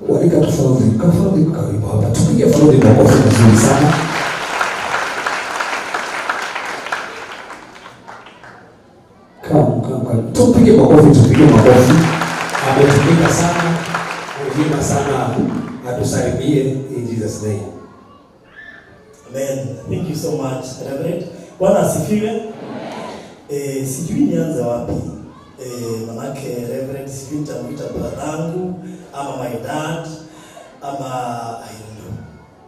kualika tofauti. Kafadhili karibu hapa. Tupige fadhili makofi mazuri sana. Tupige makofi. Ametumika sana. Ujima sana. Atusalimie in Jesus' name. Amen. Thank you so much, Reverend. Bwana asifiwe. Sijui nianze wapi. Manake Reverend sijui nitamwita bradangu ama my dad ama I don't know.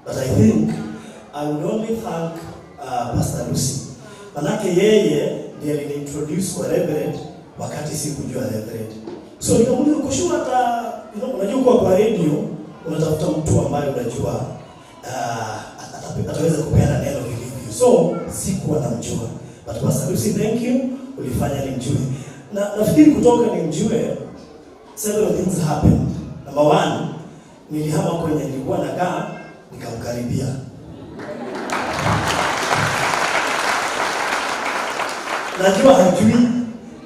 But I think I would only thank Pastor Lucy. Manake yeye ndiye aliniintroduce kwa Reverend wakati sikujua Reverend. So nikamuuliza kushua hata unajua kwa radio unatafuta mtu ambaye unajua ataweza kupeana neno vilivyo. So sikuwa namjua. But Pastor Lucy, thank you, ulifanya nimjue. Na nafikiri kutoka nimjue several things happened. Number one, nilihama kwenye nilikuwa nakaa nikamkaribia. Najua hajui,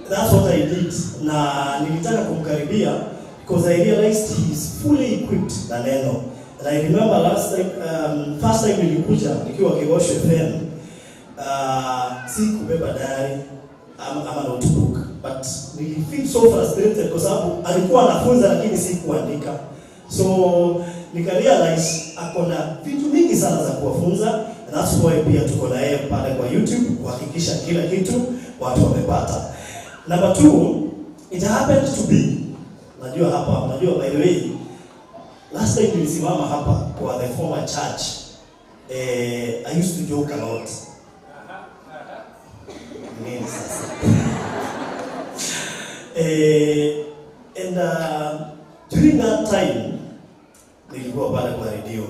that's what I did. Na nilitaka kumkaribia because I realized he is fully equipped na neno. And I remember first time nilikuja nikiwa Kigosho FM, si kubeba diary ama notebook, but nilifeel so frustrated kwa sababu alikuwa anafunza lakini si kuandika. So nikarealize akona vitu mingi sana za kuwafunza, and that's why pia tuko na yeye pale kwa YouTube kuhakikisha kila kitu watu wamepata. Number 2, it happened to be, najua hapa, najua by the way, last time nilisimama hapa kwa the former church, I used to joke a lot. Nini sasa? And during that time, nilikuwa pale kwa radio.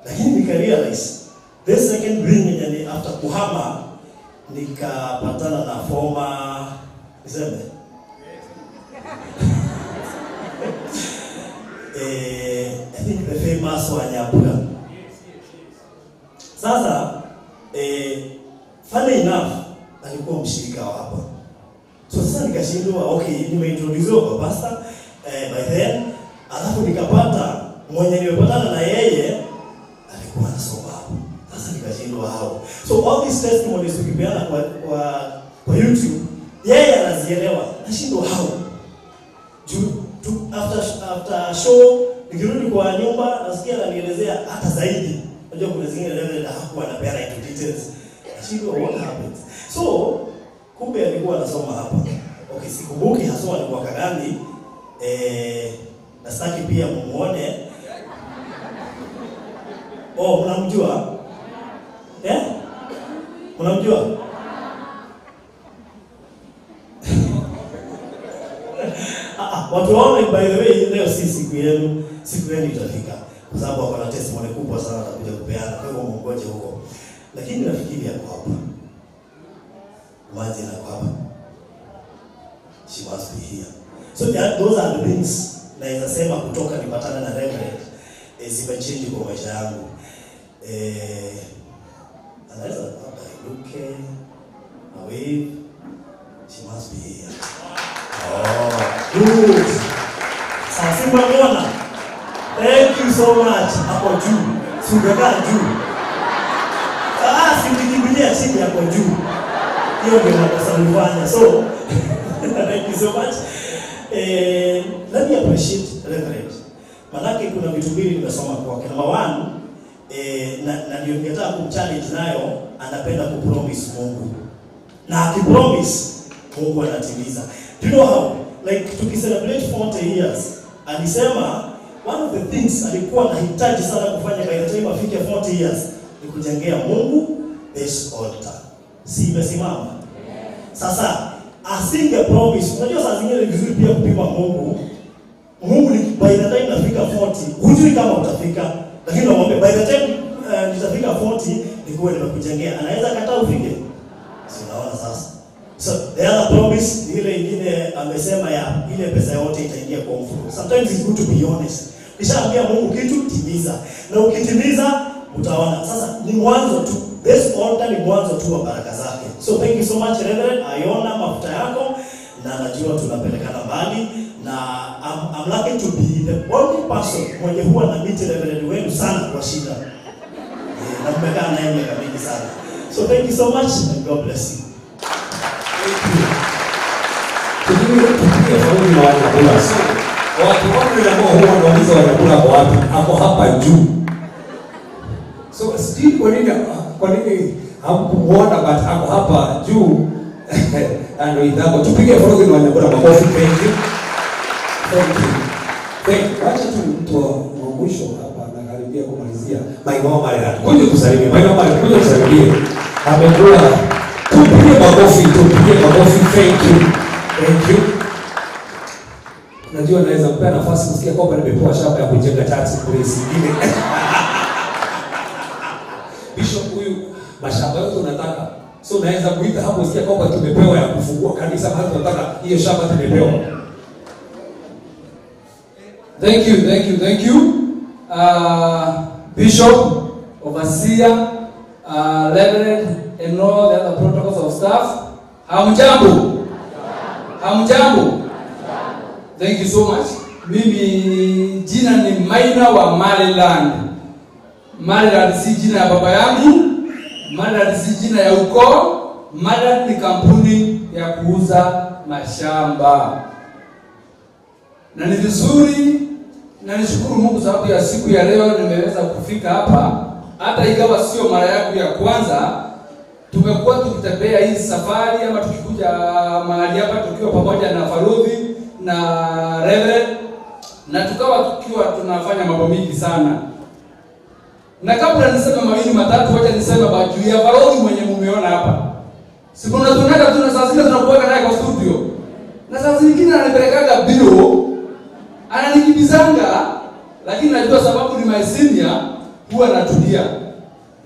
Lakini nikarealize, the second thing yani after kuhama, nikapatana na former, niseme? I think the famous Wanyapura. Sasa, funny enough, alikuwa mshirika wa hapa. So sasa nikashindwa, okay, nimeintroduce kwa pastor, by then, alafu nikapata mwenye nimepatana na yeye alikuwa anasoma hapo. Sasa nikashindwa hao. So all these testimonies tukipeana kwa YouTube, yeye anazielewa, nashindwa hao. After show nikirudi kwa nyumba nasikia ananielezea hata zaidi. Unajua kuna zingine level hakuwa anapeana into details. Nashindwa what happened. So kumbe alikuwa anasoma hapa. Okay, sikumbuki haswa alikuwa kagani. Nastaki pia mumuone. Oh, mnamjua? Mnamjua? Watu waone, by the way, leo si siku yenu itafika. Kwa sababu wako na testimony kubwa sana atakuja kupeana. Kwa hivyo mngoje huko. Lakini nafikiri hapo hapa. Imagine hapa. She must be here. So those are the things naweza sema kutoka nipatana na Reverend zimechange kwa maisha yangu. Anaweza hapa iluke away. She must be here. Oh, good. Sasa mbona? Thank you so much. Hapo juu. Sungekaa juu. Sikimbilia chini hapo juu. Hiyo ndio nakusalifanya. So, thank you so much. Let me appreciate Reverend. Manake kuna vitu mbili nimesoma kwake. Number 1, na ndio ningetaka kumchallenge nayo, anapenda kupromise Mungu. Na akipromise, Mungu anatimiza. Do you know how? Like tukicelebrate 40 years, alisema one of the things alikuwa anahitaji sana kufanya by the time afike 40 years ni kujengea Mungu this altar. Si imesimama? Sasa asinge promise. Unajua saa zingine ni vizuri pia kupima Mungu. Mungu by the time nafika 40, hujui kama utafika. Lakini naomba by the time nitafika 40 nikuwe nimekujengea. Anaweza kataa ufike? Si unaona sasa. So the other promise ile ingine amesema ya ile pesa yote itaingia kwa mfuko. Sometimes it's good to be honest. Kishaambia Mungu kitu timiza. Na ukitimiza utaona. Sasa ni mwanzo tu. This altar ni mwanzo tu wa baraka zake. So thank you so much Reverend. Aiona mafuta yako na najua tunapelekana mbali na I'm lucky to be the only person mwenye huwa na meet Reverend wenu sana kwa shida. Na mmekaa naye miaka mingi sana. So thank you so much and God bless you. Watu wangu ambao huwa wanauliza wanakula kwa wapi? Hapo hapa juu. So Si kwa nini hamkumuona but hapo hapa juu ndio idhabu. Tupige Frozen na Wanyabura makofi. Thank you. Acha tu mtu wa mwisho hapa anakaribia kumalizia. Mama Maria. Kuja kusalimia. Mama Maria, kuja kusalimia. Amekuwa tupige makofi. Thank you. Najua naweza kupea nafasi kusikia kwamba nimepewa shamba ya kujenga taxi place nyingine. Bishop huyu mashamba yote unataka. So naweza kuita hapo usikia kwamba tumepewa ya kufungua kanisa hata tunataka hiyo shamba tumepewa. Thank you. Bishop, Overseer, Reverend, and all the other protocols of staff. Hamjambo. Thank you so much. Mimi jina ni Maina wa Maryland. Maryland si jina ya baba yangu. Maryland si jina ya ukoo. Maryland ni kampuni ya kuuza mashamba. Na ni vizuri na nishukuru Mungu sababu ya siku ya leo nimeweza kufika hapa. Hata ingawa sio mara yangu ya kwanza, tumekuwa tukitembea hii safari ama tukikuja mahali hapa tukiwa pamoja na Faruthi na Reverend, na tukiwa tunafanya mambo mingi sana. Na kabla niseme mawili matatu, wacha niseme juu ya Faruthi mwenye mumeona hapa. Siku tunataka saa zile tunakuweka naye kwa studio. Na saa zingine ananipelekaga bilo, ananikibizanga, lakini najua sababu ni my senior, huwa natulia.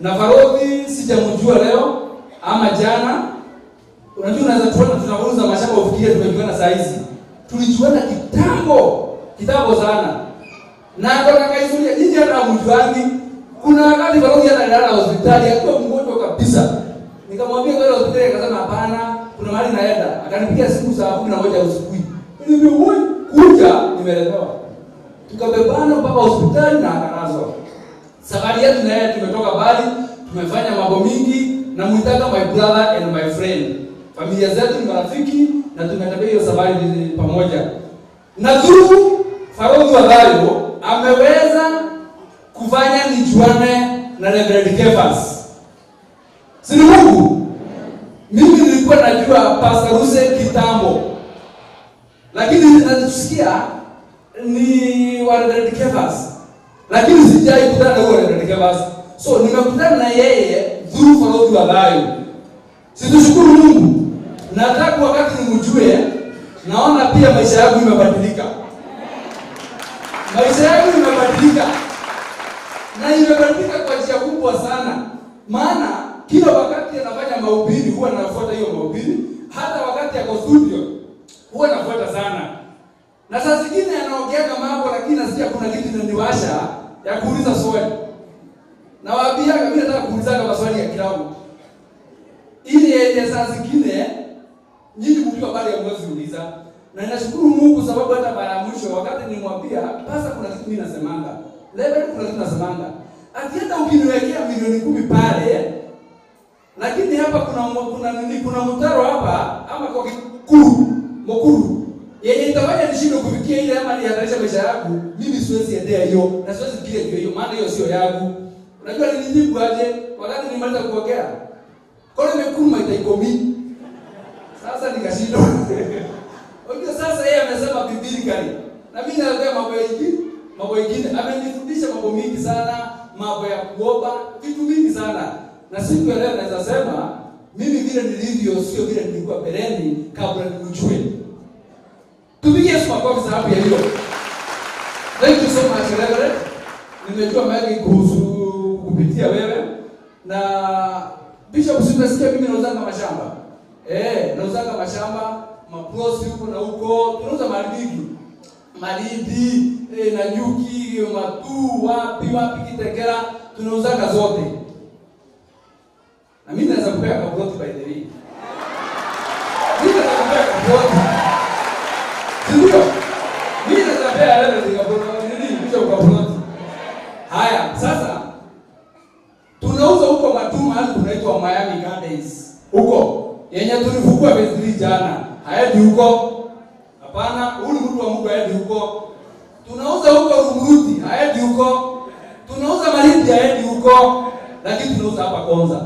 Na Faruthi sijamjua leo ama jana. Unajua unaweza tuona tunauza mashamba ufikirie tumejuana saa hizi. Tulijuana kitambo sana. Na kwa kaisulia nje hata mjuangi. Kuna wakati Faruthi analala hospitali akiwa mgonjwa kabisa. Nikamwambia kwenda hospitali, akasema hapana, kuna mahali naenda. Akanipigia simu saa 11 usiku. Nimewahi kuja, nimelemewa. Tukabebana mpaka hospitali na akalazwa. Safari yetu na yeye tumetoka Bali, tumefanya mambo mingi na muitaka my brother and my friend. Familia zetu ni marafiki na tumetembea hiyo safari pamoja. Na dhuru Faruthi Wadhayo ameweza kufanya nijuane na Reverend Kevas. Si Mungu? Mimi nilikuwa najua Pastor Ruse kitambo. Lakini ninasikia ni wa Reverend Kevas. Lakini sijai kutana na Reverend Kevas. So nimekutana na yeye through Faruthi Wadhayo. Situshukuru Mungu. Nataka wakati nimjue, naona pia maisha yangu imebadilika. Na imebadilika kwa njia kubwa sana. Maana kila wakati anafanya mahubiri huwa nafuata hiyo mahubiri, hata wakati yako studio huwa nafuata sana. Na saa zingine anaongea mambo lakini nasikia kuna kitu kinaniwasha ya kuuliza swali. Na waambia mimi nataka kuuliza maswali ya kilabu. Ili saa zingine nyinyi mkiwa bali ya mwezi uliza. Na ninashukuru Mungu sababu hata mara ya mwisho wakati nilimwambia pasa kuna kitu mimi nasemanga. Level kuna kitu nasemanga. Akienda ukiniwekea milioni 10 pale, lakini hapa kuna mtaro hapa ama kwa mkuru. Yeye itafanya nishinde kufikia ile ama nihatarisha maisha yangu. Mimi siwezi endea hiyo na siwezi kile hiyo maana hiyo sio yangu. Unajua nilijibu aje wakati nilimaliza kuongea. Kwa nini mkuru itaikomi? Sasa nikashindwa. Unajua sasa yeye amesema biblically. Na mimi naongea mambo mengine. Amenifundisha mambo mingi sana, mambo ya kuomba, vitu mingi sana. Na siku ya leo naweza sema mimi vile nilivyo sio vile nilikuwa beleni kabla nimjue. Tupige Yesu makofi sababu ya hilo. Thank you so much Reverend. Nimejua mengi kuhusu kupitia wewe. Na Bishop simesikia mimi nauzanga mashamba. Nauzanga mashamba, maprosi huko na huko, tunauza malindi, na nyuki, matu, wapi Kitekera, tunauzanga zote. Na mimi naweza kupea kaploti by the way. Mimi naweza kupea kaploti. Ndio. Mimi naweza kupea leo kaploti. Haya, sasa tunauza huko matuma hadi tunaitwa Miami Gardens. Huko yenye tulifungua bezili jana. Haendi huko. Hapana, huyu mtu wa Mungu haendi huko. Tunauza huko Rumuruti, haendi huko. Tunauza Malindi, haendi huko. lakini tunauza hapa Konza.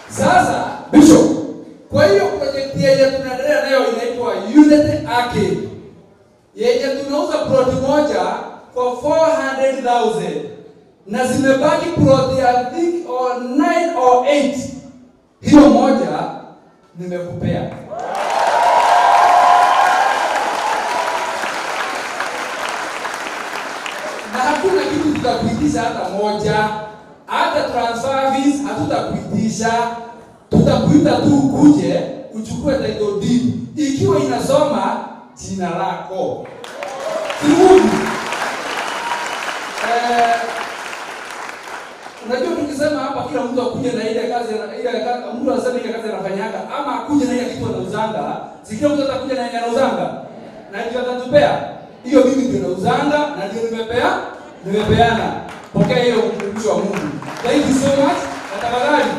Sasa Bishop, kwa hiyo project yenye tunaendelea nayo inaitwa Unity Arcade. Yenye tunauza plot moja kwa 400,000 na zimebaki plot ya think or 9 or 8. Hiyo moja nimekupea. Na hakuna kitu tutakuitisha hata moja. Hata transfer fees hatutakuitisha. Tutakuita tu ukuje uchukue title deed ikiwa inasoma jina lako. Kirudi. Unajua tukisema hapa kila mtu akuje na ile kazi mtu anasema ile kazi anafanyaga ama akuje na ile kitu anauzanga, si kila mtu atakuja na ile anauzanga. Na ndio atatupea. Hiyo mimi ndio nauzanga na ndio nimepeana. Pokea hiyo mtumishi wa Mungu. Thank you so much. Tafadhali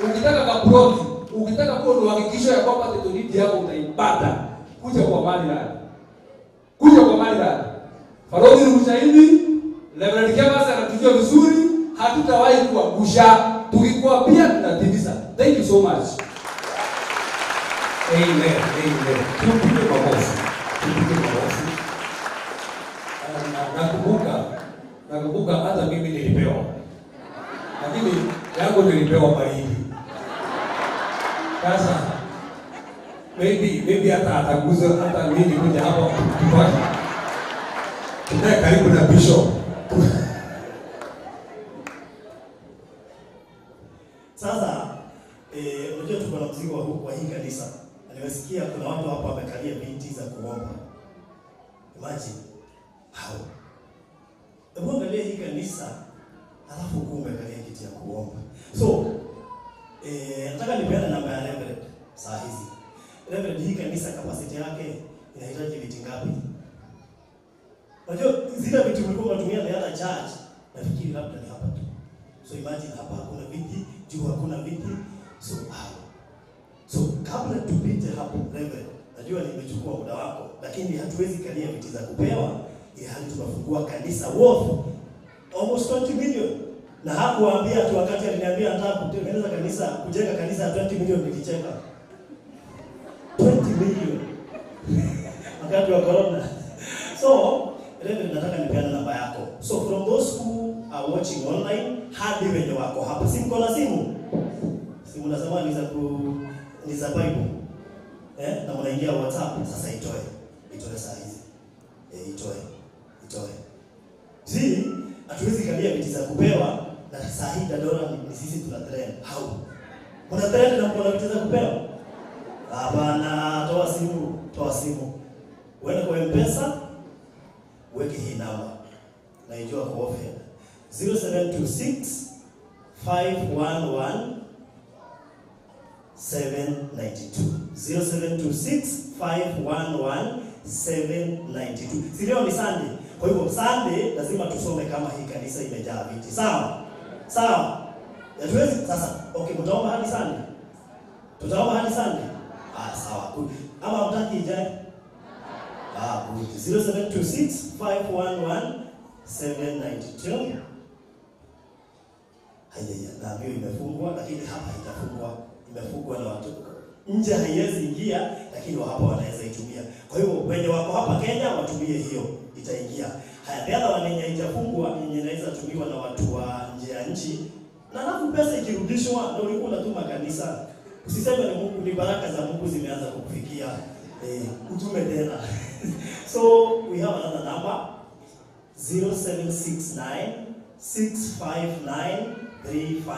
ukitaka kaproti, ukitaka kuwa ndo hakikisho ya kwamba title deed yako utaipata. Kuja kwa mali hadi. Kuja kwa mali hadi. Farodi ni mshahidi, Reverend Kevas anatujua vizuri, hatutawahi kuangusha. Tukikuwa pia tunatimiza. Thank you so much. Amen. Tupige makofi. Nakumbuka hata mimi nilipewa. Lakini yangu nilipewa mahindi. Sasa maybe hata ataguza hata mimi kuja hapa tupate. Tunaye karibu na Bishop. Sasa unajua tuko na mzigo wa huko wa hii kanisa. Nimesikia kuna watu hapa wamekalia binti za kuomba. Imagine how. Hebu angalia hii kanisa alafu umekalia kiti ya kuomba. So nataka nipeane namba ya Reverend saa hizi. Reverend, hii kanisa capacity yake inahitaji viti ngapi? Unajua zile vitu mlikuwa mnatumia na hata church, nafikiri labda ni hapa tu. So imagine hapa hakuna viti, juu hakuna viti. So kabla tupite hapo Reverend, najua nimechukua muda wako, lakini hatuwezi kalia viti za kupewa ili hali tunafungua kanisa worth almost 20 million. Na hakuambia tu wakati aliniambia nataka kutengeneza kanisa, kujenga kanisa ya 20 million nilicheka. 20 million. Wakati wa corona. So, Reverend, nataka nipeane namba yako. So from those who are watching online, hadi wenye wako hapa. Si mko na simu? Simu nasema ni za Bible. Na mnaingia WhatsApp, sasa itoe saa hizi. Itoe. Si hatuwezi kalia viti za kupewa na saa hii Dandora ni sisi tuna trend. How? Kuna trend na kuna viti za kupewa? Hapana, toa simu. Uende kwa M-Pesa, weke hii namba. Na ijua kwa offer. 0726 511 792. 0726 511 792. Sio ni Sunday. Kwa hivyo Sunday lazima tusome kama hii kanisa imejaa viti. Sawa. Hatuwezi sasa. Okay, mtaomba hadi Sunday. Tutaomba hadi Sunday. Sawa. Ama mtaki ijae? Good. 0726 511 792. Na hiyo imefungwa, lakini hapa haijafungwa. Imefungwa na watu. Nje haiwezi ingia, lakini wa hapa wanaweza itumia. Kwa hiyo wenye wako hapa Kenya watumie hiyo, itaingia. Haya wenye haijafungwa yenye inaweza tumiwa na watu wa nje ya nchi. Na alafu pesa ikirudishwa ndio ulikuwa unatuma kanisa. Usiseme ni Mungu, ni baraka za Mungu zimeanza kukufikia. Utume tena. So we have another number 0769 659 353.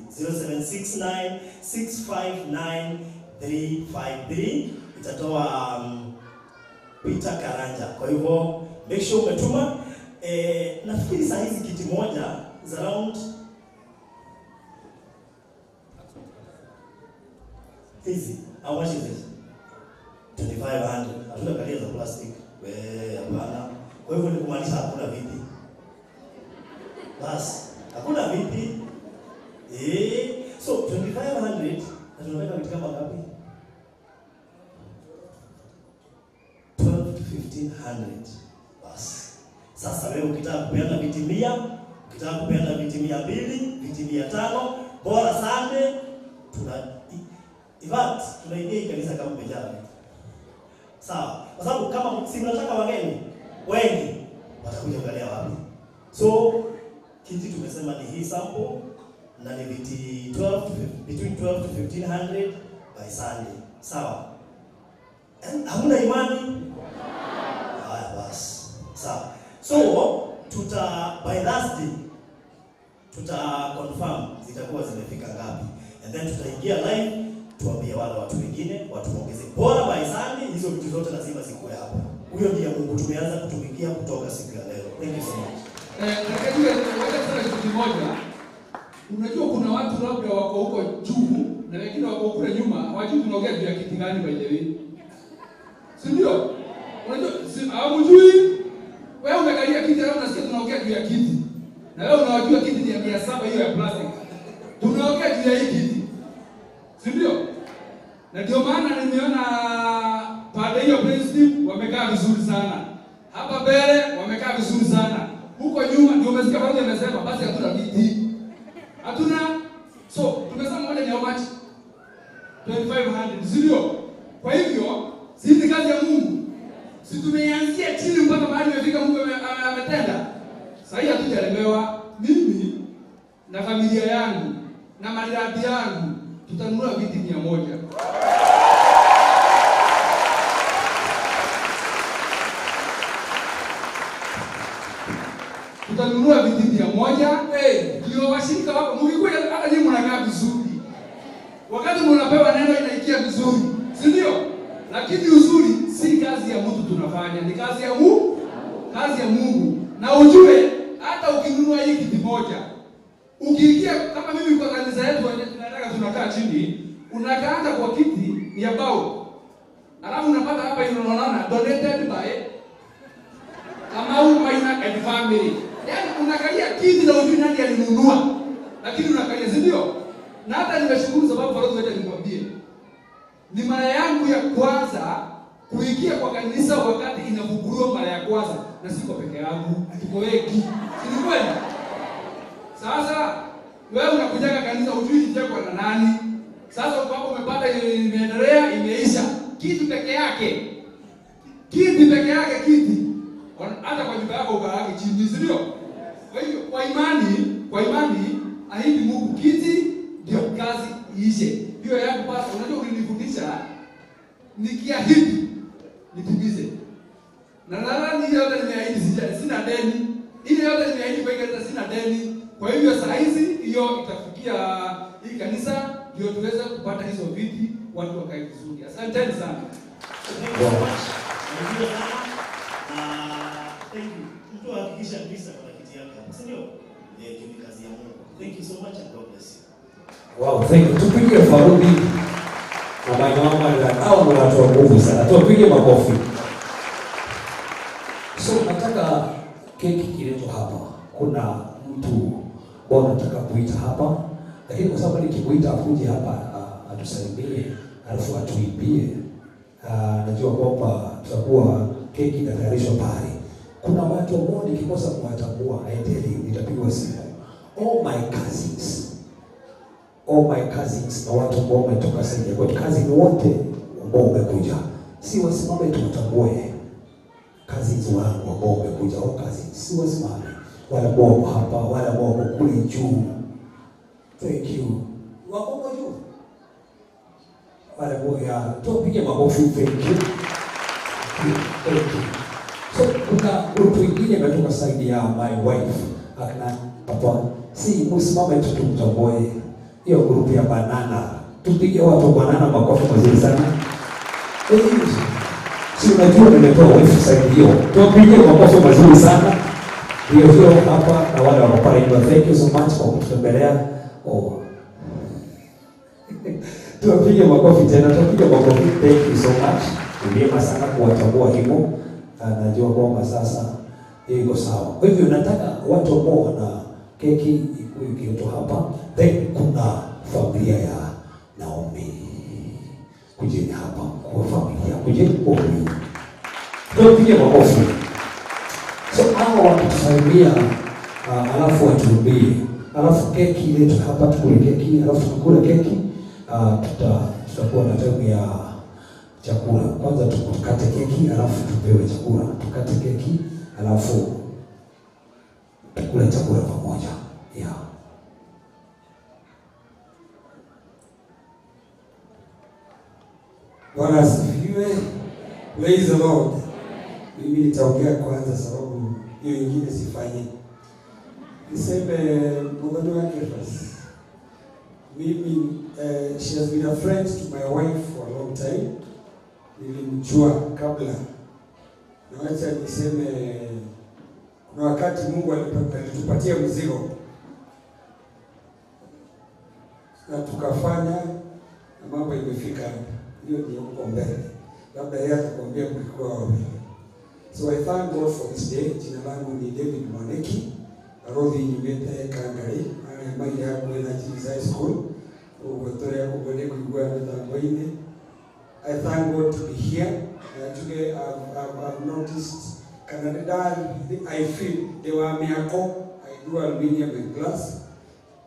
0769 659 353. Itatoa Peter Karanja. Kwa hivyo make sure umetuma. Nafikiri saa hizi kiti moja is around easy. How much is it? 2500. Hatuna kalia za plastic. Hapana. Kwa hivyo ni kumaanisha hakuna viti. Bas, hakuna viti. So 2500 na tunaweka vitu kama ngapi? 12 to 1500. Sasa wewe ukitaka kupeana viti 100, ukitaka kupeana viti 200, viti 500, bora Sunday tunaingia kanisa kama umejaa. Sawa. Kwa sababu kama si mnataka wageni wengi watakuja kuangalia wapi? So kiti tumesema ni hii sample na ni viti between 12 to 1500 by Sunday. Sawa. Hamuna imani? Haya basi. Sawa. So by Thursday confirm zitakuwa zimefika ngapi. And then tutaingia live tuambie wale watu wengine watuongeze. Bora by Sunday hizo vitu zote lazima zikuwe hapo. Huyo ndiye Mungu tumeanza kutumikia kutoka siku ya leo. Thank you so much. Kitu kimoja. Unajua kuna watu labda wako huko juu na wengine wako kule nyuma, hawajui tunaongea juu ya kiti gani by the way. Si ndio? Unajua hawajui. Wewe umekalia kiti leo unasikia tunaongea juu ya kiti. Na wewe unajua kiti ni ya 700 hiyo ya plastic. Tunaongea juu ya hii kiti. Si ndio? Na ndio maana nimeona pande hiyo principal wamekaa vizuri sana. Hapa mbele wamekaa vizuri sana. Huko nyuma ndio umesikia wale wamesema basi hatuna viti. Hatuna. So tumesema moja ni how much? 2500. Sio? Kwa hivyo si ni kazi ya Mungu. Si tumeanzia chini mpaka mahali imefika Mungu ametenda. Sasa hivi hatujalemewa. Mimi na familia yangu na marafiki yangu tutanunua viti 100. Tutanunua viti 100. Ndio washirika wako mlikuwa hata nyinyi mnakaa vizuri. Wakati mnapewa neno inaikia vizuri, si ndio? Lakini uzuri si kazi ya mtu tunafanya, ni kazi ya Mungu. Kazi ya Mungu. Na ujue hata ukinunua hii kiti 1, ukiingia kama mimi kwa kanisa yetu tunataka tunakaa chini, unakaa kwa kiti ya bao. Alafu unapata hapa inaonana donated by Kamau Maina and family. Yaani unakalia kiti na ujui nani alinunua. Lakini unakalia, si ndio? Na hata nimeshukuru sababu Farozo wetu nikwambie. Ni mara yangu ya kwanza kuingia kwa kanisa wakati inafunguliwa mara ya kwanza na siko peke yangu, tuko wengi. Si kweli? Sasa wewe unakujaga kanisa ujui kicheko na nani? Sasa uko hapo umepata imeendelea imeisha. Kiti peke yake. Kiti peke yake kiti. Hata kwa nyumba yako ukaage chini, si ndio? Kwa hivyo kwa imani ahidi Mungu kiti ndio kazi iishe. Hiyo yangu basi unajua ulinifundisha nikiahidi nitimize. Na nadhani hiyo yote nimeahidi sina deni. Ile yote nimeahidi kwa kanisa sina deni. Kwa hivyo saa hizi hiyo itafikia hii kanisa ndio tuweze kupata hizo viti watu wakae vizuri. Asanteni sana. Thank you so much. Thank you. Mtu hakikisha kabisa kwa kiti yake. Si ndio? Ni kazi ya Mungu. Thank you so much and God bless you. Wow, thank you. Tupige Farubi na mama na au watu wa nguvu sana. Tupige makofi. So nataka keki kileto hapa. Kuna mtu bwana nataka kuita hapa. Lakini kwa sababu nikimuita akuje hapa atusalimie, alafu atuimbie. Najua kwamba tutakuwa keki inatayarishwa pale. Kuna watu ambao nikikosa kuwatambua, I tell you, nitapigwa simu. All my cousins na watu ambao wametoka sasa kwa kazi wote ambao wamekuja. Si wasimame tuwatambue. Cousins wangu ambao wamekuja, au cousins si wasimame. Wale ambao hapa, wale ambao wako kule juu. Thank you. Wako juu. Wale ambao ya tupige makofi, thank you. Thank you. So kuna grupu ingine imetoka side ya my wife. Akina papa si msimame tutumtambue. Hiyo grupu ya banana. Tupige watu banana makofi mazuri sana. Si unajua nimetoa wife side hiyo. Tupige makofi mazuri sana. Hiyo hapa na wale wako pale. Thank you so much kwa kutembelea. Tupige makofi tena. Tupige makofi. Thank you so much. Ndiema sana kuwatambua hivyo. Najua kwamba sasa iko sawa. Kwa hivyo nataka watu ambao wana keki ikuwe kioto hapa. Then kuna familia ya Naomi. Kujeni hapa kwa familia. Kujeni kwa huyu. Tupige makofi. So hao wakitusaidia, alafu watuhubie, alafu keki ile hapa tukule keki, alafu tukule keki, tutakuwa na time ya chakula. Kwanza tukate keki, alafu tupewe chakula. Tukate keki, alafu tukule chakula pamoja. Yeah. Bwana asifiwe. Praise the Lord. Mimi nitaongea kwanza sababu hiyo nyingine sifanye. Niseme mgogoro wake first. Mimi she has been a friend to my wife for a long time. Nilimjua kabla. Na wacha niseme kuna wakati Mungu alitupatia mzigo. Na tukafanya na mambo imefika hapa. Hiyo ndio uko mbele. Labda yeye atakwambia kulikuwa wapi. So I thank God for this day. Jina langu ni David Mwaneki. Arodhi nyumete Kangari. Maili yangu na C.C.I school. Ugotoya kubone kuigua mtamboine. I thank God to be here. Today I've noticed Canada. I feel they were miracle. I do aluminium and glass.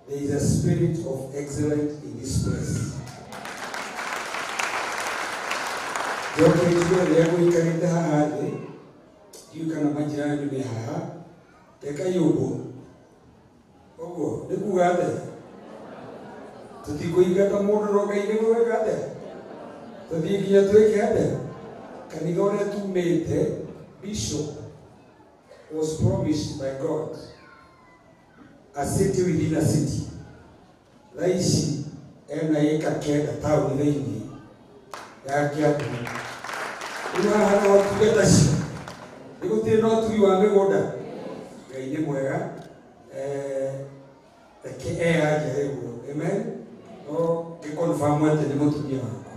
There is a spirit of excellence in this place. Joke hiyo leo ikarita hadi yuko na majirani ni haha teka yuko ogo ndikugate tutikuiga kama ndo gaine wewe gate tudikia tuweke hapa kanigone tumete bishop was promised by God a city within a city. Raisi ena yeka kenda town ile yake hapo. Hata watu ketashi. Niko tena watu wa megoda. Gaine mwega aje hiyo. Amen. O kikonfirm wote ni mtu pia wako.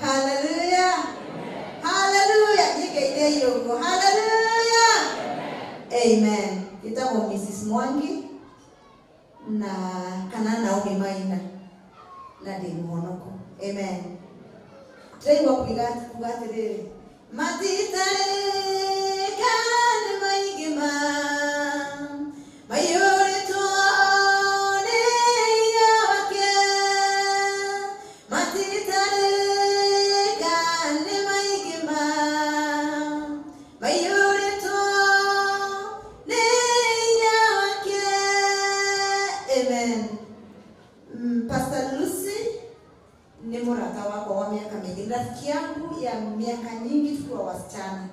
Hallelujah. Hallelujah. Nige ile hiyo. Hallelujah. Amen. Itakuwa Mrs. Mwangi na Kanana Ogimaina na Dimonoko. Amen. Treiwa kugatiriri. Matitare kan maigima. Mayore tuone yake. Matitare kan maigima. Mayore tuone yake. Amen. Pastor Lucy ni murata wako wa miaka mingi. Rafiki yangu ya miaka nyingi tukiwa wasichana.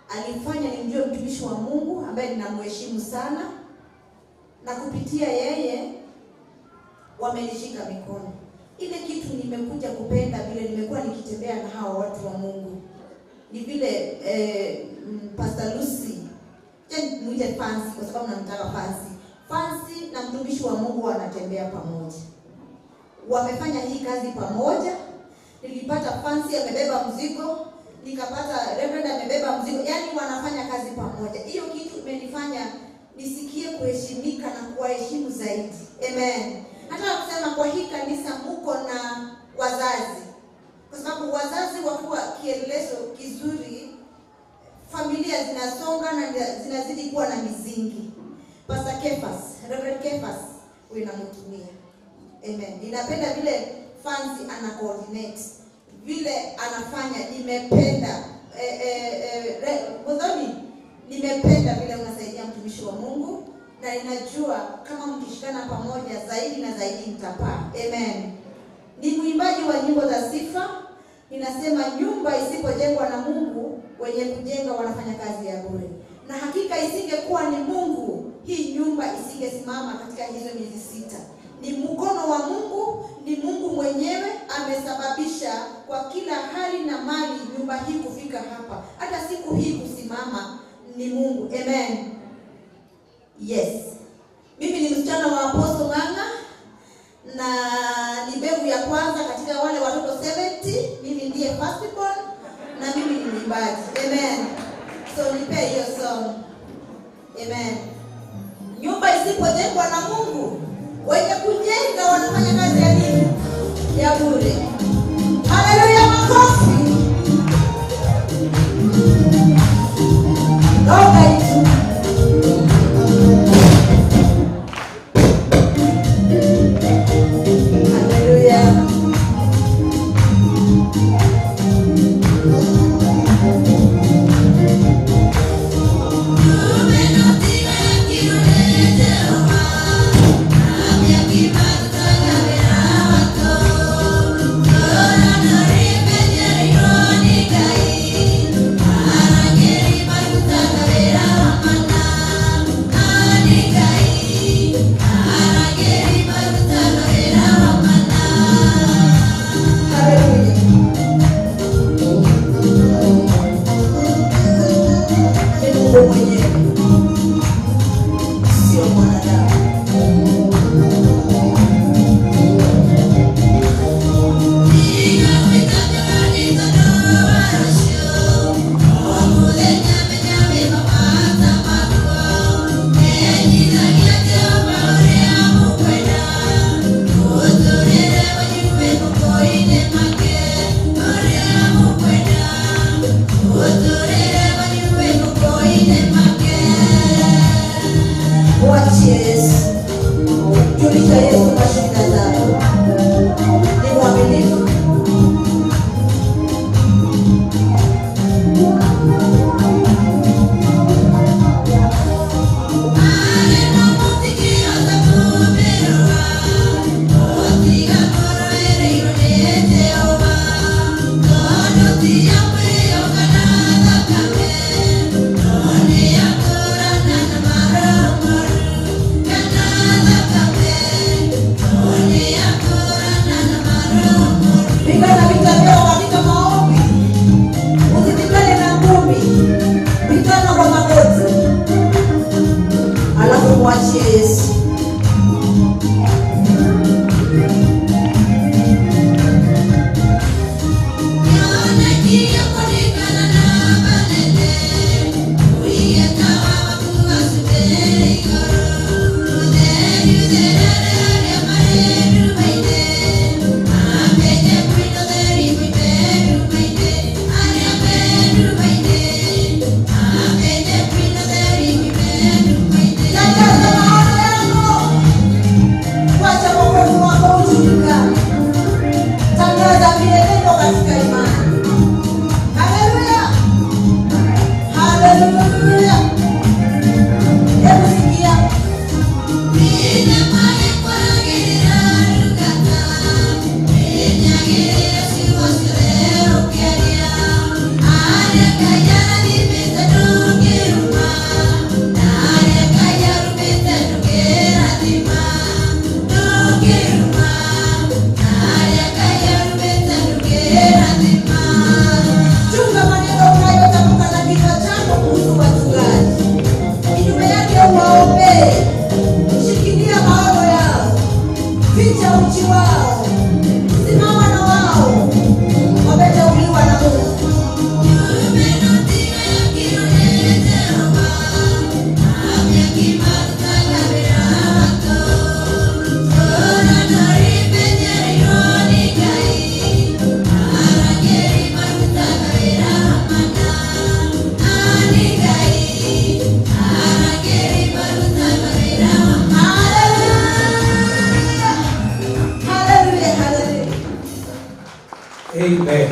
Alifanya nimjue mtumishi wa Mungu ambaye ninamheshimu sana. Na kupitia yeye wamenishika mikono. Ile kitu nimekuja kupenda vile nimekuwa nikitembea na hao watu wa Mungu. Ni vile Pastor Lucy mwite Fancy kwa sababu namtaka Fancy. Fancy na mtumishi wa Mungu wanatembea pamoja. Wamefanya hii kazi pamoja. Nilipata Fancy amebeba mzigo, nikapata Reverend amebeba mzigo. Yaani wanafanya kazi pamoja. Hiyo kitu imenifanya nisikie kuheshimika na kuwaheshimu zaidi. Amen. Hata kusema kwa hii kanisa mko na wazazi. Kwa sababu wazazi wakiwa kielelezo kizuri, familia zinasonga na zinazidi kuwa na misingi. Pastor Kefas, Reverend Kefas, unamtumia. Amen. Ninapenda vile Fancy ana coordinate. Vile anafanya nimependa. Nimependa vile unasaidia mtumishi wa Mungu na ninajua kama mkishikana pamoja zaidi na zaidi mtapaa. Amen. Ni mwimbaji wa nyimbo za sifa. Ninasema nyumba isipojengwa na Mungu, wenye kujenga wanafanya kazi ya bure. Na hakika isingekuwa ni Mungu, hii nyumba isingesimama katika hizo miezi 6. Ni mkono wa Mungu, ni Mungu mwenyewe amesababisha kwa kila hali na mali nyumba hii kufika hapa. Hata siku hii kusimama ni Mungu. Amen. Yes. Mimi ni msichana wa Apostle Nganga na ni mbegu ya kwanza katika wale watoto 70. Mimi ndiye firstborn na mimi ni mwimbaji. Amen. So nipe hiyo song. Amen. Nyumba isipojengwa na Mungu, wenye kujenga wanafanya kazi ya nini? Ya bure. Haleluya, makofi. mwenyewe, sio mwanadamu. Yes. Tulisha Yesu kwa shida zako. Ni mwaminifu. Yes.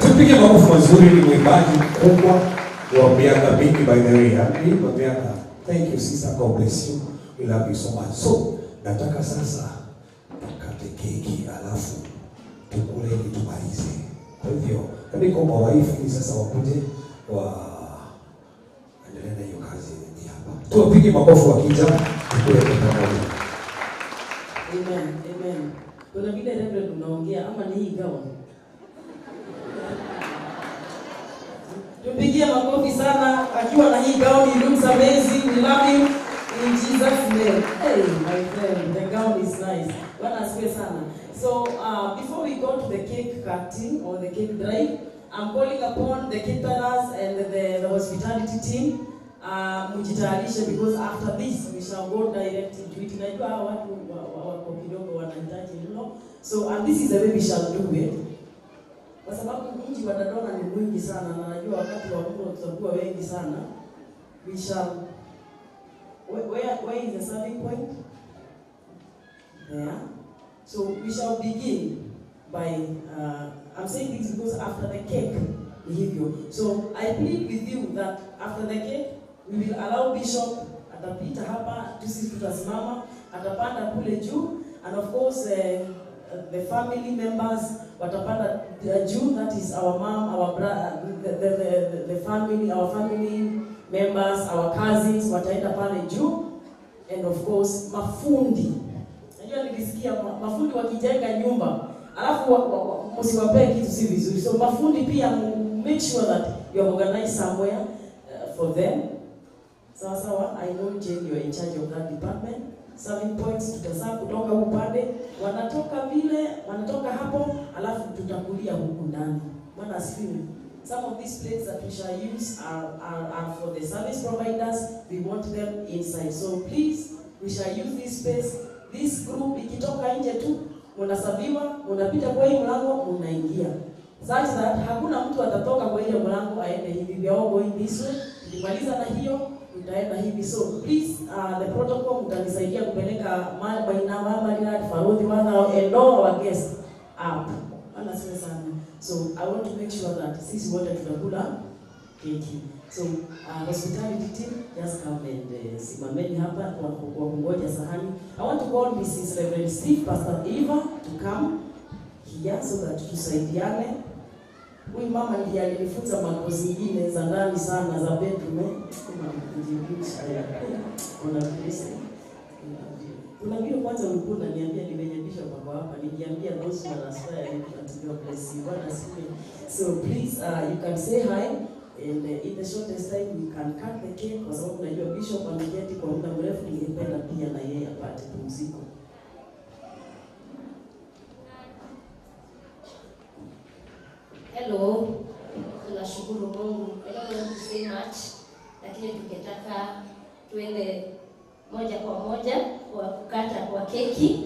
Tupige makofi mazuri. Ni mwimbaji mkubwa wa miaka mingi, by the way. Aliimba miaka. Thank you sister, God bless you. We love you so much. So nataka sasa tukate keki alafu tukule ili tumalize. Kwa hivyo niko kwa wife sasa wakuje endelea na hiyo kazi ni hapa. Tupige makofi wakija tukule pamoja. Amen. Amen. Kuna vile Reverend unaongea ama ni hii gawa? Tupigie makofi sana akiwa na hii gown. He looks amazing. We love him in Jesus' name. Hey, my friend, the gown is nice. Bwana asifiwe sana. So, before we go to the cake cutting or the cake drive, I'm calling upon the caterers and the hospitality team. Mujitayarishe because after this we shall go direct into it. Najua watu wako kidogo wanahitaji mno. So, and this is the way we shall do it. Kwa sababu mji wa Dandora ni mwingi sana na najua wakati wa mvua tutakuwa wengi sana. We shall where is the serving point? Yeah. So we shall begin by I'm saying this because after the cake ni hivyo. So I plead with you that after the cake we will allow Bishop atapita hapa, sisi tutasimama, atapanda kule juu, and of course the family members watapanda juu. That is our mom, our brother, the family, our family members, our cousins wataenda pale juu, and of course mafundi. Najua nilisikia mafundi wakijenga nyumba alafu msiwapee kitu si vizuri. So mafundi pia make sure that you organize somewhere for them. Sawa, I know Jane, you are in charge of that department. Serving points tutasaa kutoka upande, wanatoka hapo, alafu tutakulia huku ndani. Bwana asifiwe. Some of these plates that we shall use are for the service providers. We want them inside. So please, we shall use this space. This group ikitoka nje tu, unasabiwa, unapita kwa hii mlango, unaingia. Such that hakuna mtu atatoka kwa ile mlango aende hivi. We are all going this way. Tukimaliza na hiyo, tutaenda hivi. So please, the protocol mtanisaidia kupeleka Marinad, Farodhi wana and all our guests up. Anasiwe sana. So I want to make sure that sisi wote tutakula keki. So hospitality team, just come and simameni hapa kwa kungoja sahani. I want to call Mrs. Reverend Steve, Pastor Eva to come here so that tusaidiane. Huyu mama ndiye alinifunza mambo zingine za ndani sana za bedroom. Kuna vile kwanza ulikuwa unaniambia nimenyambisha baba hapa, nikiambia those who are aspiring to God bless you. So please you can say hi and in the shortest time we can cut the cake kwa sababu najua bishop ameketi kwa muda mrefu, ningependa pia na yeye apate pumziko. Hello, tunashukuru Mungu. I don't want to say much, lakini tungetaka tuende moja kwa moja kwa kukata kwa keki.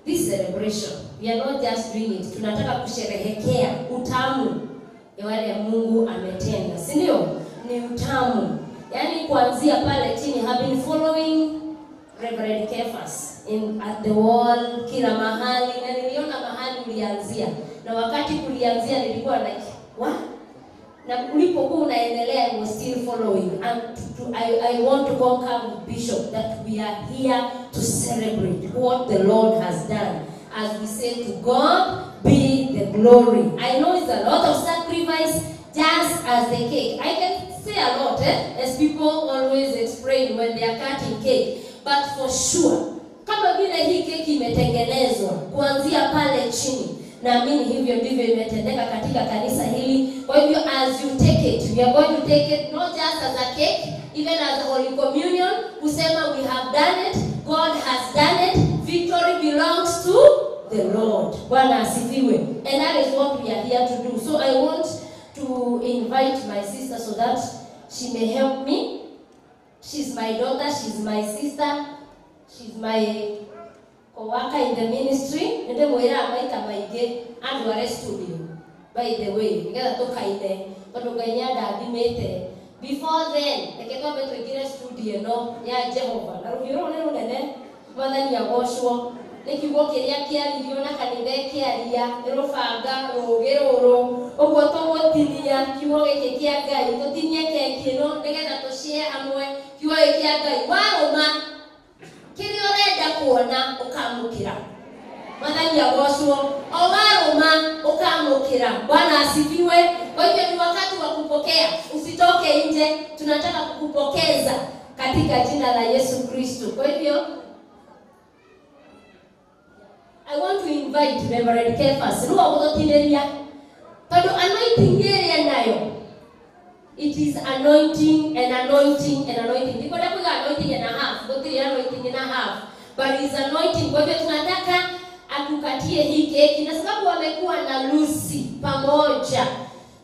This celebration, we are not just doing it. Tunataka kusherehekea utamu ya wale Mungu ametenda. Si ndio? Ni utamu. Yaani kuanzia pale chini, have been following Reverend Kefas at the wall, kila mahali, na niliona mahali ulianzia. Na wakati kulianzia nilikuwa like, what? Na ulipokuwa unaendelea, I was still following. And I want to concur with Bishop that we are here to celebrate what the Lord has done. As we say, to God be the glory. I know it's a lot of sacrifice, just as the cake. I can say a lot, as people always explain when they are cutting cake. But for sure, kama vile hii keki imetengenezwa kuanzia pale chini, naamini hivyo ndivyo imetendeka katika kanisa hili. Kwa hivyo as you take it, we are going to take it not just as a cake, even as a Holy Communion, kusema we have done it, God has done it, victory belongs to the Lord. Bwana asifiwe. And that is what we are here to do. So I want to invite my sister so that she may help me. She's my daughter, she's my sister, she's my co-worker in the ministry. Nende mwera maika maige and ware studio. By the way, ngeza toka ine kodoganya ndathimete. Before then, neketwa beto igire studio no ya Jehova. Na ruhiro neno nene mwathani agoshwo. Nikiugo kiria kiaririo na kanitha kiaria irubanga rugiruru uguo tugutinia kiugo giki kia Ngai tutinie keki no nigetha tucie hamwe kiugo giki kia Ngai waruma kiria urenda kuona ukamukira mwathani agoshwo o waruma ukamukira. Bwana asifiwe. Kwa hivyo ni wakati wa kupokea, usitoke nje, tunataka kukupokeza katika jina la Yesu Kristo. Kwa hivyo I want to invite Reverend Kefas. Ruwa kutotineria. Pado anointing area nayo. It is anointing and anointing and anointing. Niko na kuga anointing and a half. Gotiri anointing and a half. But it is anointing. Kwa hivyo tunataka akukatie hii keki. Na sababu wamekuwa na Lucy pamoja,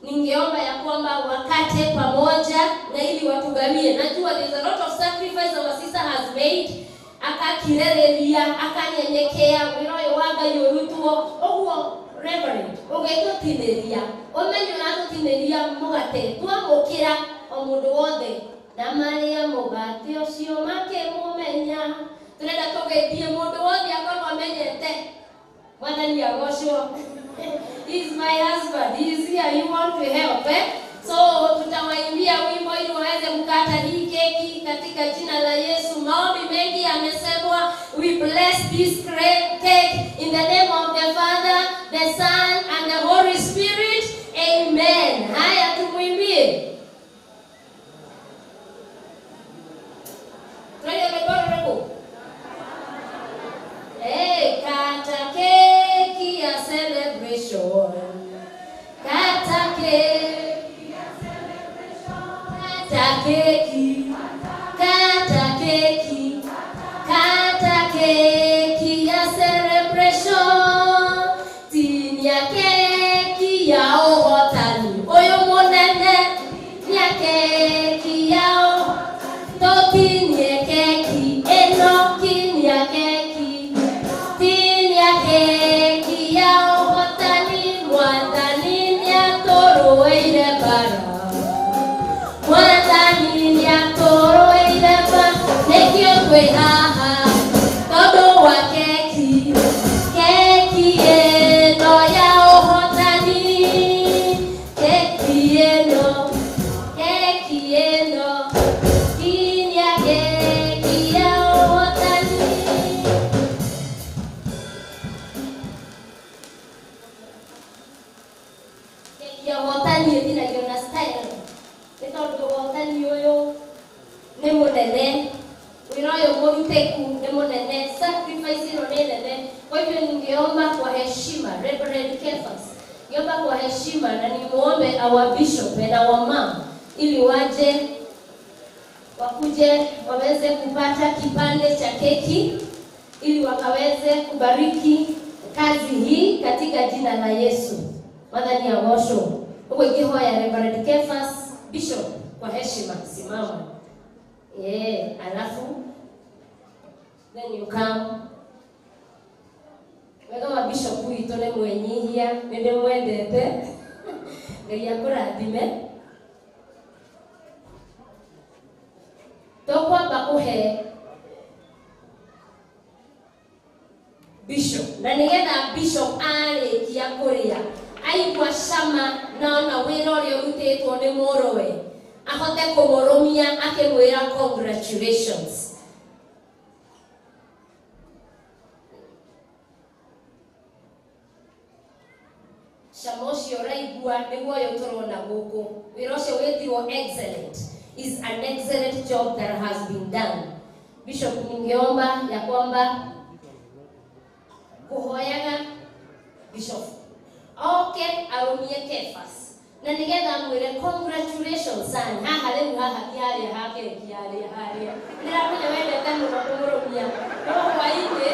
ningeomba ya kwamba wakate pamoja na ili watugawie. Najua there is a lot of sacrifice our sister has made. Akakirereria, akanyenyekea, wiroyo waga yorutuo, oguo Reverend, ogeto tineria, omenyo na tineria mugate, twamukira omundu wothe, na Maria mugate ocio make mumenya, turenda tugethie mundu wothe akorwo amenyete, mwathani agoshwo. He's my husband, he's here, you want to help, So tutawaimbia wimbo ili waweze kukata hii keki katika jina la Yesu. Maombi mengi yamesemwa. We bless this cake in the name of the Father, the Son and the Holy Spirit. Amen. Haya tumuimbie. Kata keki ya celebration. Kata keki. Kata keki, kata keki, kata keki ya celebration, tini ya keki ya ohotani, oyo monene, ni ya keki ya tini ya keki, enoki ni ya keki, tini ya keki ya ohotani, mwandani ni ya toro eire bara. Mwandani ya toro eireba nekio kwe haha todo wa keki keki eno ya ohotani keki eno kini ya keki ya ohotani keki ya ohotani edina yona style. Ito dogotan yoyo nemo nene winayo moruteku nemo nene sacrifice no nene. Kwa hivyo ningeomba kwa heshima Reverend Kefas, ningeomba kwa heshima na nimuombe our bishop na our mom ili wakuje waweze kupata kipande cha keki ili wakaweze kubariki kazi hii katika jina la Yesu. Madhani ya ngosho uko ikihoya Reverend Kefas Bishop, kwa heshima simama. Alafu then you come. Wega bishop wito ne mwenyihia nende mwendete. Ngai akurathime. Tokwa bakuhe bishop. Na nigetha bishop arikia kuria. Aigwa shama naona wira uria urutetwo ni murowe ahote kumurumia akimwira congratulations. Shama ucio uraigua niguo uyu turona guku wira ucio witirwo excellent is an excellent job that has been done. Bishop, ningeomba ya kwamba kuhoyaga bishop okay arumie Kefas na nigetha mwire congratulations sana haha leo haha kiaria hake kiaria haria ndirakuja wende tamu na kumurumia kwa wainde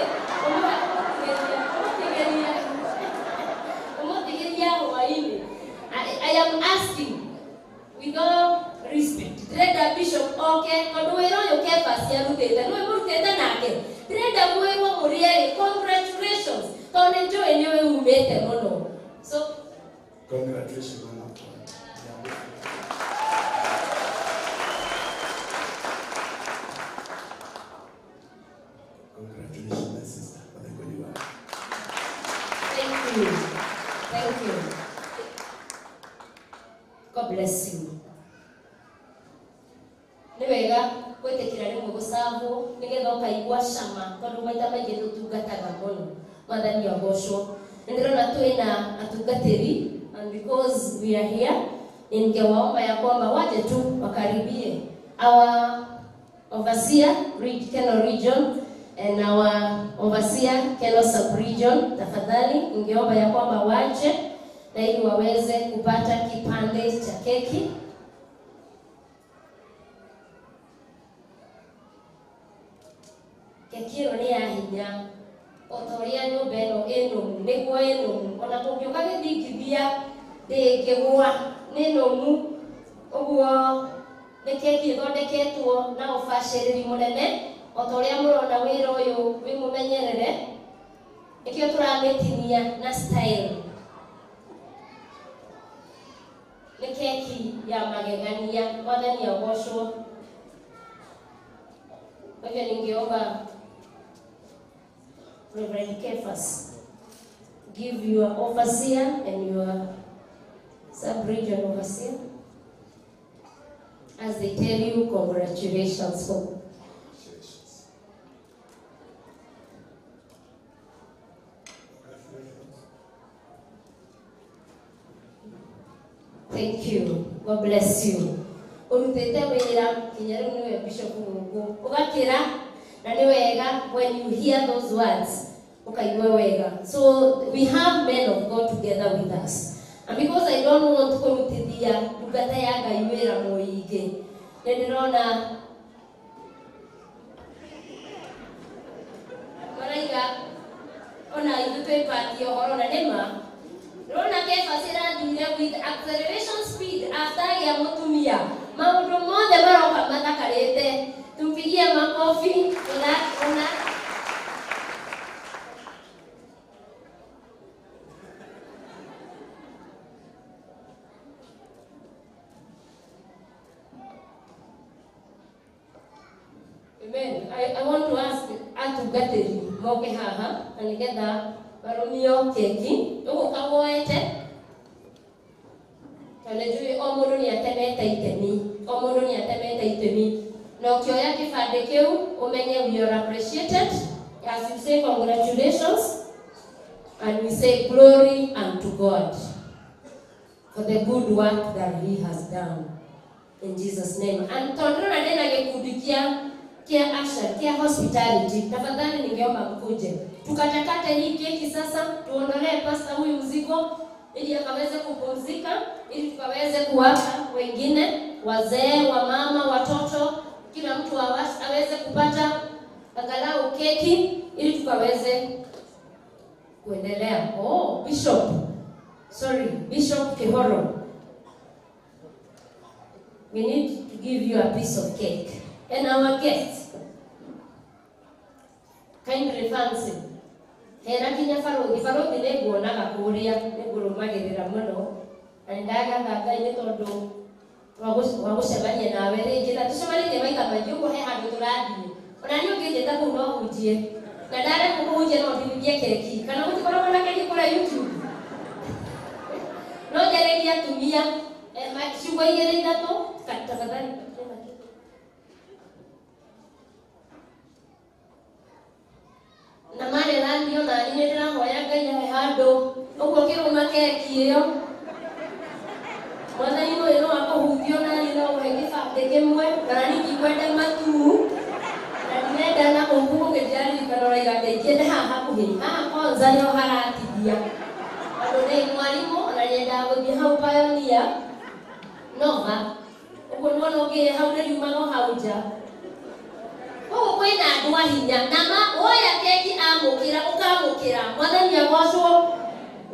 umutegeria wainde. I am asking with all respect Treda Bishop okay kodwero yo Kefas ya rutete no murutete nake Treda mwero muriere congratulations tone enjoy enyewe umete mono. So, congratulations on that. Congratulations, my sister, for the good you are. Thank you. Thank you. God bless you. Niwega kwetekira rimwe gusavu nigetha ukaigua shama tondu maita maingi tutungataga muno mathani ya gocwo. Ndirona twina atungatiri and because we are here ningewaomba ya kwamba waje tu wakaribie our overseer Keno region and our overseer Keno sub region. Tafadhali ningeomba ya kwamba waje na ili waweze kupata kipande cha keki. Keki ni ya hinya otoria nyumba ino niguo ino ona kungiuka githingithia ndingigwa ni nomu uguo ni keki ithondeketwo na ubaciriri munene otoria murona wira uyu wi mumenyerere ikio turamitinia na style ni keki ya magegania mwathani agocwo. Kwa hivyo ningeomba Reverend Kefas, give your overseer and your sub-region overseer as they tell you congratulations for thank you. God bless you. Urutete wira kinyaru niwe bishop Mungu ugakira na ni wega when you hear those words ukaigwe wega. So we have men of God together with us, and because I don't want kurutithia ndungata ya Ngai wira muingi ndirona twepati ohoro na nema rona kefa sirathire with acceleration speed after ya mutumia maundu mothe maroka mathakarite tumpigie makofi ona Amen. I want to ask atugateri moke haha na nigetha barumio keki ugo kagoete kanejui o mundu ni atemete itemi no kioya kifande kiu umenye we are appreciated as you say congratulations and we say glory unto God for the good work that he has done in Jesus name. And tondora ndena gekudikia kia action, kia hospitality. Tafadhali ningeomba mkuje. Tukatakate hii keki sasa, tuondolee pasta huyu mzigo ili akaweze kupumzika, ili tukaweze kuwapa wengine, wazee, wamama, watoto, kila mtu aweze kupata angalau keki ili tukaweze kuendelea. Oh, Bishop Kihoro. We need to give you a piece of cake. And our guests, kindly fancy. Hera kinya farothi neguonaga kuria negurumagirira muno andaga thaka-ini tondu wa gucemania nawe ringi na tucemanirie maita maingi uguo he handu turathie ona ni ungijeta kuu no hunjie na ndare kuhunjia no ndiririe keki kana gutikoragwo na keki kura YouTube no njareria atumia ciugo igĩrĩ ithatũ tafadhali. Na mane randio na nini ndĩrahoya Ngai ahe handũ ũguo kĩrũma keki ĩyo mwathani mũĩ no akũhunjio na nĩ no ũhe gĩbandĩ kĩmwe kana ningĩ kwenda matu na ndĩrenda na ũguo ũngĩnjaririkana ũraiga ndeithie ndĩ haha hakuhĩ haha kwanza nĩho haratithia tondũ nĩ mwarimũ na nyendaga gũthiĩ hau Pioneer Nova ũguo nĩwona ũngĩrĩ hau nĩriumaga o hau nja koguo kwĩna andũ a hinya na woya keki amũkĩra ũkamũkĩra mwathani agocwo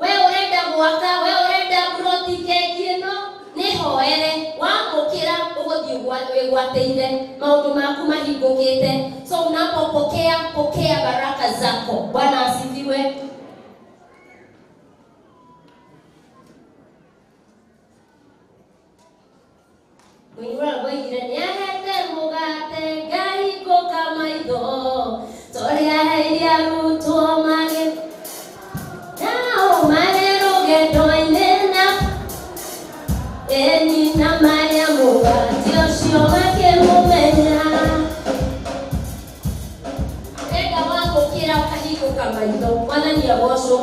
we ũrenda gwaka we ũrenda broti keki ĩno nĩ hoere wamũkĩra ũgũthiĩ wĩgwatĩire maũndũ maku mahingũkĩte so unapopokea baraka zako. Bwana asifiwe. Mwingine mwingine ni ahete mugate Ngai kũka maitho tũrĩa heire arutwo mage nao marĩ rũgendo-inĩ na eni na marĩa mũgate ũcio makĩmũmenya enda wamũkĩra ũkahingũka maitho mwathani agocwo.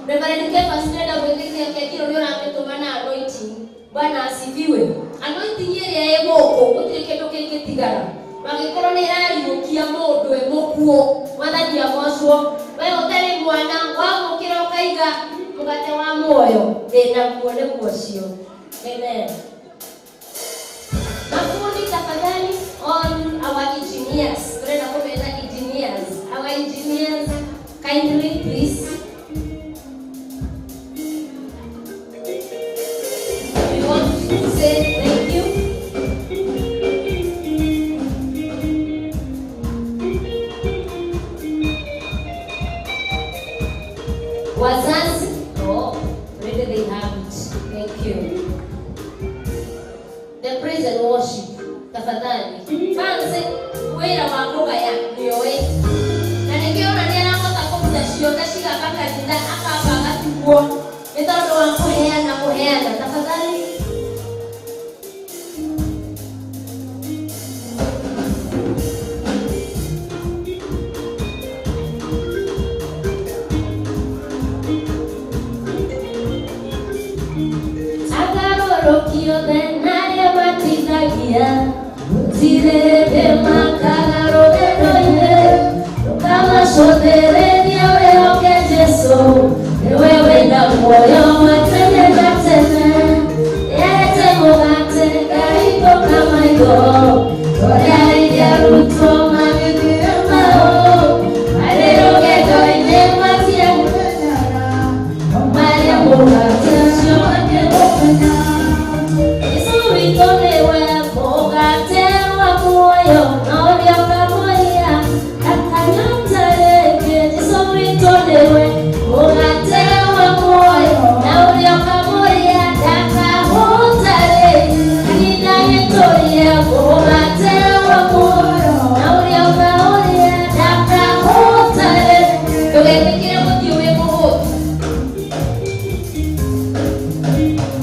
Reverend Kefas nĩenda gwĩtĩkia keki ĩyo nĩ ũramĩtũma na anointing. Bwana asifiwe. Anointing ĩrĩa ĩ gũkũ gũtirĩ kĩndũ kĩngĩtigara magĩkorwo nĩ ĩrariũkia mũndũ e mũkuũ mwathani agocwo. We ũtarĩ mwana wamũkĩra ũkaiga mũgate wa muoyo wĩnaguo nĩguo ũcio. Amen. Mafundi tafadhali on our engineers. Turenda kũmeta engineers. Our engineers kindly please. We want to say thank you. Wazazi, oh, where do they have it? Thank you. The praise and worship, tafadhali. Fancy, wĩra wa kũgaya nĩoĩ. Na nĩkĩona nĩarahota kũruta ciothe cigaka kanitha akamba agatiguo nĩ tondũ wa kũheana tafadhali. Zirebe makagaro gendo-inĩ ndũkamacothereria wĩhoke Jesũ nĩ we wĩna muoyo